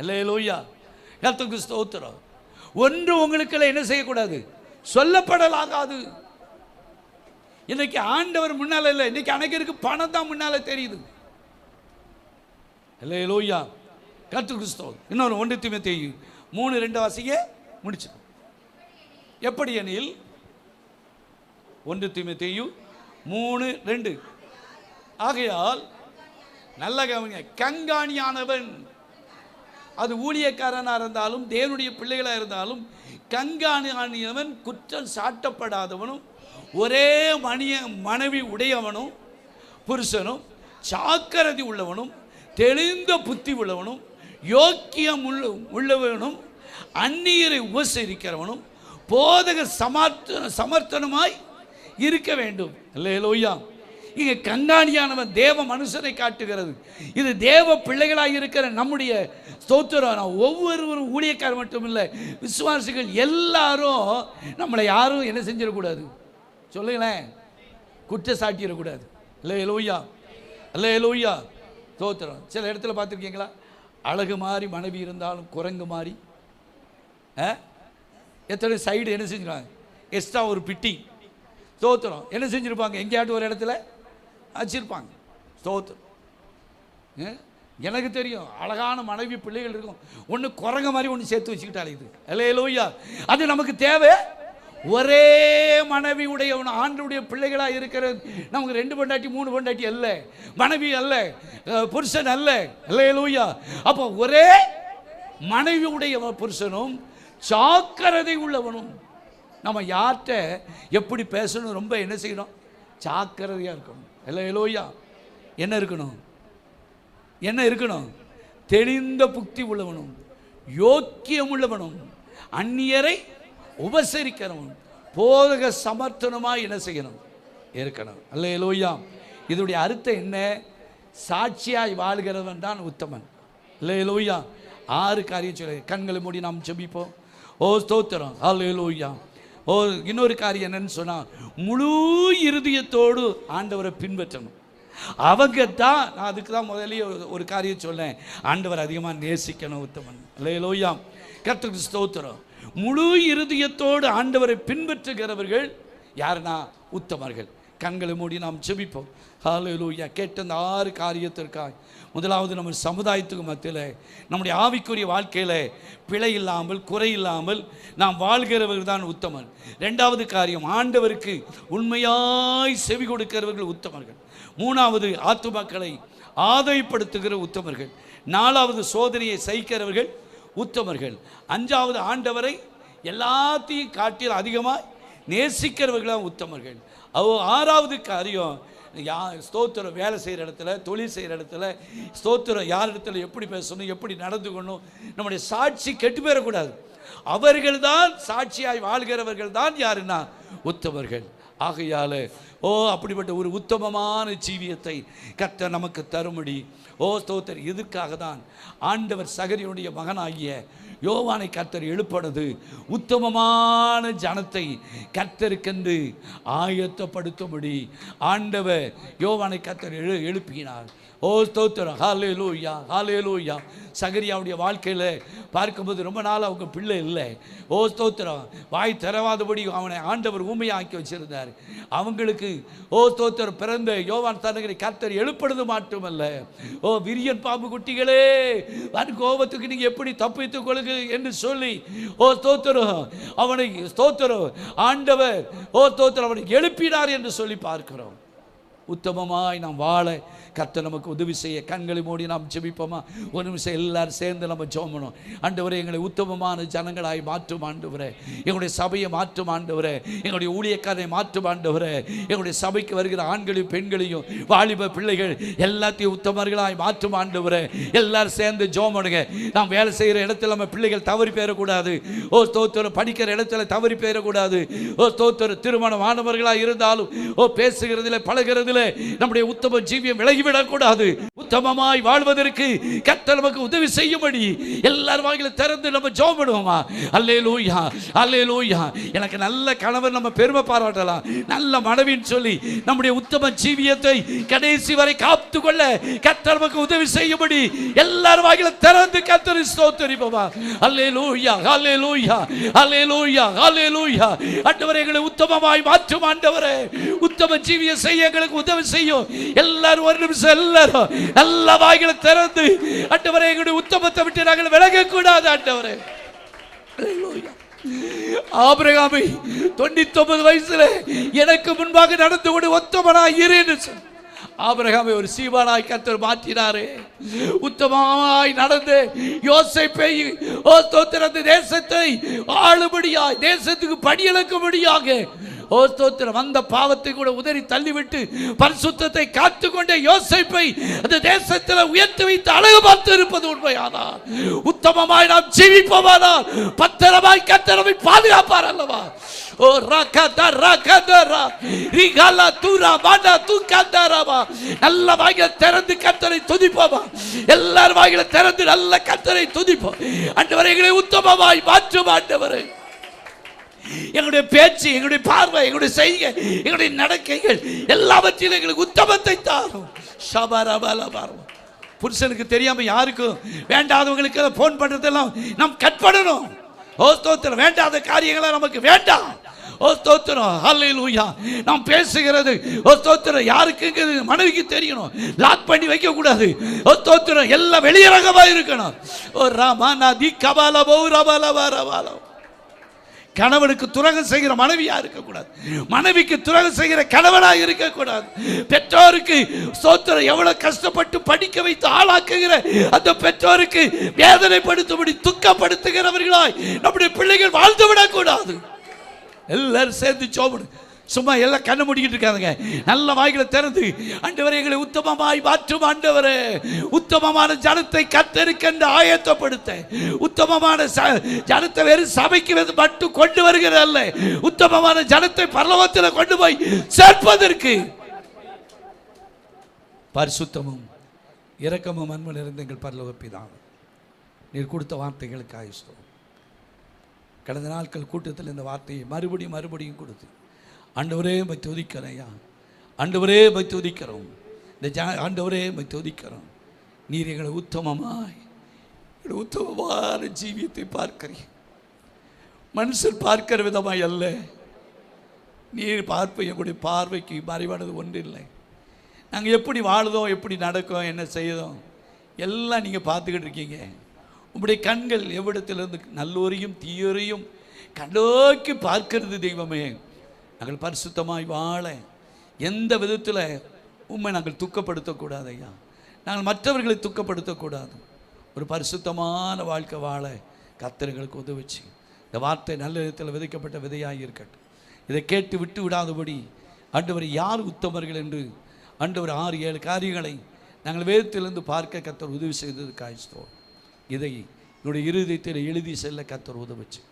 [SPEAKER 1] அல்லேலூயா. கர்த்தருக்கு ஸ்தோத்திரம். ஒன்று உங்களுக்குள்ள என்ன செய்யக்கூடாது? சொல்லப்படலாகாது. இன்னைக்கு ஆண்டவர் முன்னால இல்லை, இன்னைக்கு அனைவருக்கு பணம் தான் முன்னால தெரியுது. அல்லேலூயா. கர்த்தருக்கு ஸ்தோத்திரம். இன்னொரு 1 தீமோத்தேயு 3:2 வாசிங்க, முடிச்சு. எப்படி எனில் 1 தீமோத்தேயு 3:2, ஆகையால் நல்ல கவனிங்க, கண்காணியானவன், அது ஊழியக்காரனாக இருந்தாலும் தேவனுடைய பிள்ளைகளாக இருந்தாலும், கண்காணியானவன் குற்றம் சாட்டப்படாதவனும் ஒரே மனைவி உடையவனும் புருஷனும் சாக்கிரதை உள்ளவனும் தெளிந்த புத்தி உள்ளவனும் யோக்கியம் உள்ளவனும் அந்நியரை உபசரிக்கிறவனும் போதக சமர்த்தனமாய் இருக்க வேண்டும். அல்லேலூயா. இங்கே கண்காணியானவன் தேவ மனுஷனை காட்டுகிறது. இது தேவ பிள்ளைகளாக இருக்கிற நம்முடைய ஸ்தோத்திரம். ஒவ்வொருவரும் ஊழியக்காரர் மட்டும் இல்லை, விசுவாசிகள் எல்லாரும் நம்மளை யாரும் என்ன செஞ்சிடக்கூடாது? சொல்லுங்களேன், குற்றச்சாட்டிடக்கூடாது. அல்லேலூயா. அல்லேலூயா. ஸ்தோத்திரம். சில இடத்துல பார்த்துருக்கீங்களா? அழகு மாதிரி மனைவி இருந்தாலும் குரங்கு மாதிரி எத்தனை சைடு என்ன செஞ்சிருவாங்க? எக்ஸ்ட்ரா ஒரு பிட்டி. ஸ்தோத்திரம். என்ன செஞ்சுருப்பாங்க? எங்கேயாட்டும் ஒரு இடத்துல வச்சிருப்பாங்க. ஸ்தோத்திரம். எனக்கு தெரியும், அழகான மனைவி பிள்ளைகள் இருக்கும், ஒன்று குரங்க மாதிரி ஒன்று சேர்த்து வச்சுக்கிட்டாலே இது. அல்லேலூயா. அது நமக்கு தேவை. ஒரே மனைவி உடையவன் ஆண்டுடைய பிள்ளைகளாக இருக்கிறது நமக்கு 2 பொண்டாட்டி 3 பொண்டாட்டி அல்ல, மனைவி அல்ல, புருஷன் அல்ல. அல்லேலூயா. அப்போ ஒரே மனைவி உடைய புருஷனும் சாக்கிரதை உள்ளவனும். நம்ம யார்கிட்ட எப்படி பேசணும், ரொம்ப என்ன செய்யணும்? ஜாக்கிரதையாக இருக்கணும். அல்லேலூயா. என்ன இருக்கணும்? என்ன இருக்கணும்? தெளிந்த புத்தி உள்ளவனும் யோக்கியம் உள்ளவனும் அந்நியரை உபசரிக்கிறவன் போதக சமர்த்தனமாக என்ன செய்யணும்? இருக்கணும். அல்லேலூயா. இதோடைய அர்த்தம் என்ன? சாட்சியாய் வாழ்கிறவன் தான் உத்தமன். அல்லேலூயா. 6 காரியம் சொல்ல. கண்களை மூடி நாம் ஜெபிப்போம். ஓ ஸ்தோத்திரம். அல்லேலூயா. ஓ, இன்னொரு காரியம் என்னன்னு சொன்னால், முழு இருதயத்தோடு ஆண்டவரை பின்பற்றணும். அவங்க தான், நான் அதுக்கு தான் முதலே ஒரு காரியம் சொன்னேன், ஆண்டவர் அதிகமாக நேசிக்கணும் உத்தமன். அல்லேலூயா. கர்த்தருக்கு ஸ்தோத்திரம். முழு இருதயத்தோடு ஆண்டவரை பின்பற்றுகிறவர்கள் யாருன்னா உத்தமர்கள். கண்களை மூடி நாம் ஜெபிப்போம். ஹல்லேலூயா. கேட்ட அந்த 6 காரியத்திற்காய் முதலாவது, நம்ம சமுதாயத்துக்கு மத்தியில் நம்முடைய ஆவிக்குரிய வாழ்க்கையில் பிழை இல்லாமல் குறை இல்லாமல் நாம் வாழ்கிறவர்கள் தான் உத்தமர். 2வது காரியம், ஆண்டவருக்கு உண்மையாய் செவி கொடுக்கிறவர்கள் உத்தமர்கள். 3வது, ஆத்துமாக்களை ஆதாயப்படுத்துகிற உத்தமர்கள். 4வது, சோதனையை சகிக்கிறவர்கள் உத்தமர்கள். 5வது, ஆண்டவரை எல்லாத்தையும் காட்டில் அதிகமாக நேசிக்கிறவர்களாக உத்தமர்கள். 6வது காரியம், ஸ்தோத்திரம் வேலை செய்கிற இடத்துல, தொழில் செய்கிற இடத்துல ஸ்தோத்திரம் யார் இடத்துல எப்படி பேசணும், எப்படி நடந்து கொள்ளணும், நம்முடைய சாட்சி கெட்டு போயிடக்கூடாது. அவர்கள் தான் சாட்சியாய் வாழ்கிறவர்கள் தான் யாருன்னா உத்தமர்கள். ஆகையால் அப்படிப்பட்ட ஒரு உத்தமமான ஜீவியத்தை கர்த்தர் நமக்கு தரும்படி ஸ்தோத்திரம். இதுக்காக தான் ஆண்டவர் சகரியுடைய மகனாகிய யோவானை கர்த்தர் எழுப்பினது. உத்தமமான ஜனத்தை கர்த்தருக்கென்று ஆயத்தப்படுத்தும்படி ஆண்டவர் யோவானை கர்த்தர் எழுப்பினார். ஸ்தோத்திரம். ஹல்லேலூயா, ஹல்லேலூயா. சகரியாவுடைய வாழ்க்கையில் பார்க்கும்போது ரொம்ப நாள் அவங்க பிள்ளை இல்லை. ஸ்தோத்திரம். வாய் திறவாதபடி அவனை ஆண்டவர் ஊமையாக்கி வச்சிருந்தார். அவங்களுக்கு ஸ்தோத்திரம் பிறந்த யோவான் தனகரை கர்த்தர் எழுப்பினது மட்டுமல்ல, விரியன் பாம்பு குட்டிகளே கோபத்துக்கு நீங்கள் எப்படி தப்பித்துக் கொள்ளுங்க என்று சொல்லி ஸ்தோத்திரம் அவனை ஸ்தோத்திரம் ஆண்டவர் ஸ்தோத்திரம் அவனை எழுப்பினார் என்று சொல்லி பார்க்கிறோம். உத்தமமாய் நாம் வாழ கர்த்தர் நமக்கு உதவி செய்ய கண்களை மூடி நாம் ஜெபிப்போமா? ஒரு நிமிஷம் எல்லாரும் சேர்ந்து நம்ம ஜெபணும். ஆண்டவரே, எங்களை உத்தமமான ஜனங்களாய் மாற்றும் ஆண்டவரே. எங்களுடைய சபையை மாற்றும் ஆண்டவரே. எங்களுடைய ஊழியக்காரரை மாற்றும் ஆண்டவரே. எங்களுடைய சபைக்கு வருகிற ஆண்களையும் பெண்களையும் வாலிப பிள்ளைகள் எல்லாத்தையும் உத்தமர்களாய் மாற்றும் ஆண்டவரே. எல்லாரும் சேர்ந்து ஜெபணுங்க. நாம் வேலை செய்கிற இடத்துல நம்ம பிள்ளைகள் தவறி போயிடக்கூடாது. ஸ்தோத்திரம். படிக்கிற இடத்துல தவறி போயிடக்கூடாது. ஸ்தோத்திரம். திருமணம் ஆனவர்களாக இருந்தாலும் பேசுகிறதில் பழகிறதில் நம்முடைய உத்தம ஜீவியம் விலகிவிடக்கூடாது. உத்தமமாய் வாழ்வதற்கு கர்த்தர் நமக்கு உதவி செய்யும்படி எல்லாரும் வாயில திறந்து நம்ம ஜெபம் பண்ணுவோமா? அல்லேலூயா, அல்லேலூயா. எனக்கு நல்ல கணவர் நம்ம பெருமை பாராட்டலாம், நல்ல மனைவின்னு சொல்லி நம்முடைய உத்தம ஜீவியத்தை கடைசி வரை காத்து கொள்ள கர்த்தர் நமக்கு உதவி செய்யும்படி எல்லாரும் வாயில திறந்து கர்த்தரை ஸ்தோத்திரிப்போமா? அல்லேலூயா, அல்லேலூயா, அல்லேலூயா, அல்லேலூயா. ஆண்டவரே, எங்களை உத்தமமாய் மாற்றும் ஆண்டவரே. உத்தம ஜீவியம் செய்ய எங்களுக்கு உதவி செய்யும். எல்லாரும் ஒரு நிமிஷம் எல்லாரும் நல்ல வாய்களை திறந்து ஆண்டவரே, எங்களுடைய உத்தமத்தை விட்டு நாங்கள் விலகக்கூடாது ஆண்டவரே. ஆபிரகாமை 99 வயசுல எனக்கு முன்பாக நடந்து கொண்டு உத்தமனாய் இரு என்று சொன்னார். ஆபிரகாமை ஒரு சீமானாய் கர்த்தர் மாற்றினாரே. உத்தமமாய் நடந்து யோசேப்பை தேசத்தை ஆளும்படியாய், தேசத்துக்கு படியளக்கும்படியாக ஸ்தோத்திரம் வந்த பாவத்தை கூட உதறி தள்ளிவிட்டு பரிசுத்தத்தை காத்துக்கொண்டே யோசேப்பை அந்த தேசத்தில் உயர்த்தி வைத்து அழகு பார்த்து இருப்பது உண்மையானால், உத்தமமாய் நாம் ஜீவிப்போமானால் பத்திரமாய் கர்த்தர் நம்மை பாதுகாப்பார் அல்லவா? ஓ ரகதா ரகதரா ரிகலா துரா மாடா துகதரா. நல்ல வாயில திறந்து கர்த்தரை துதிப்போமா? எல்லார் வாயில திறந்து நல்ல கர்த்தரை துதிப்போம். ஆண்டவரே, எங்களை உத்தமமாய் மாற்றும் ஆண்டவரே. எங்களுடைய பேச்சு, எங்களுடைய பார்வை, எங்களுடைய செய்கை, எங்களுடைய நடக்கைகள் எல்லாவற்றிலும் எங்களுக்கு உத்தமத்தை தாரும். புருஷனுக்கு தெரியாம யாருக்கும் வேண்டாதவங்களுக்கு போன் பண்றதெல்லாம் நாம் கட் பண்ணணும். ஸ்தோத்திரம். வேண்டாத காரியங்களை நமக்கு வேண்டாம். ஸ்தோத்திரம். ஹல்லேலூயா. நாம் பேசுகிறது ஸ்தோத்திரம் யாருக்கு மனைவிக்கு தெரியணும். லாக் பண்ணி வைக்க கூடாது. ஸ்தோத்திரம். எல்லாம் வெளியரங்கமா இருக்கணும். ஓ ராமானா தி கபால பௌரபால. கணவனுக்கு துரோகம் செய்கிற மனைவியா இருக்கக்கூடாது. மனைவிக்கு துரோகம் செய்கிற கணவனாக இருக்கக்கூடாது. பெற்றோருக்கு ஸ்தோத்திரம் எவ்வளவு கஷ்டப்பட்டு படிக்க வைத்து ஆளாக்குகிற அந்த பெற்றோருக்கு வேதனைப்படுத்தும்படி துக்கப்படுத்துகிறவர்களாய் நம்முடைய பிள்ளைகள் வாழ்ந்து விடக்கூடாது. எல்லாரும் சேர்ந்து சோபடு. சும்மா எல்லாம் கண்ணு மூடிக்கிட்டு இருக்காதுங்க. நல்ல வாய்களை திறந்து ஆண்டவரே, எங்களை உத்தமமாய் மாற்றும் ஆண்டவரே. உத்தமமான ஜனத்தை கர்த்தருக்கென்று ஆயத்தப்படுத்த, உத்தமமான ஜனத்தை வேறு சபைக்கு மட்டும் கொண்டு வருகிறது அல்ல, உத்தமமான ஜனத்தை பரலோகத்தில் கொண்டு போய் சேர்ப்பதற்கு பரிசுத்தமும் இரக்கமும் அன்பும் நிறைந்த எங்கள் பரலோக பிதாவே, நீர் கொடுத்த வார்த்தைகளுக்கு ஆயுஷ்டம். கடந்த நாட்கள் கூட்டத்தில் இந்த வார்த்தையை மறுபடியும் கொடுத்து ஆண்டவரே மை துதிக்கிறேன் ஐயா. ஆண்டவரே மை துதிக்கிறோம். இந்த ஆண்டவரே மை துதிக்கிறோம். நீர் எங்களை உத்தமமான ஜீவியத்தை பார்க்கிறீர். மனுஷன் பார்க்கிற விதமாய் அல்ல, நீர் பார்ப்பை எங்களுடைய பார்வைக்கு மறைவானது ஒன்று இல்லை. நாங்கள் எப்படி வாழுதோம், எப்படி நடக்கும், என்ன செய்தோம் எல்லாம் நீங்கள் பார்த்துக்கிட்டு இருக்கீங்க. உங்களுடைய கண்கள் எவ்விடத்திலிருந்து நல்லோரையும் தீயோரையும் கண்டோக்கி பார்க்கிறது. தெய்வமே, நாங்கள் பரிசுத்தமாய் வாழ எந்த விதத்தில் உண்மை நாங்கள் துக்கப்படுத்தக்கூடாது ஐயா. நாங்கள் மற்றவர்களை துக்கப்படுத்தக்கூடாது. ஒரு பரிசுத்தமான வாழ்க்கை வாழ கர்த்தர் எங்களுக்கு உதவிச்சு. இந்த வார்த்தை நல்ல விதத்தில் விதைக்கப்பட்ட விதையாக இருக்கட்டும். இதை கேட்டு விட்டு விடாதபடி ஆண்டவர் யார் உத்தமர்கள் என்று ஆண்டவர் 6-7 காரியங்களை நாங்கள் வேதத்திலிருந்து பார்க்க கர்த்தர் உதவி செய்தது காய்ச்சோம். இதை என்னுடைய இருதயத்தில் எழுதி செல்ல கர்த்தர் உதவிச்சு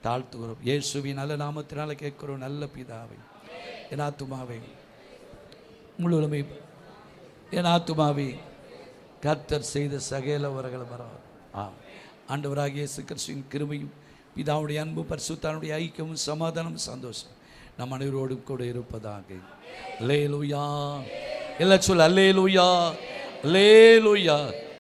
[SPEAKER 1] தாழ்த்துகிறோம். இயேசுவின் நல்ல நாமத்தினால கேட்கிறோம் நல்ல பிதாவே. என் ஆத்துமாவே முழுவதுமே என் ஆத்துமாவே கர்த்தர் செய்த சகல வரங்களும் வராது. ஆண்டவராகிய இயேசு கிறிஸ்துவின் கிருபையும் பிதாவுடைய அன்பு பரிசுத்தானுடைய ஐக்கியமும் சமாதானம் சந்தோஷம் நம் அனைவரோடும் கூட இருப்பதாக. அல்லேலூயா. எல்லாம் சொல்ல அல்லேலூயா, அல்லேலூயா.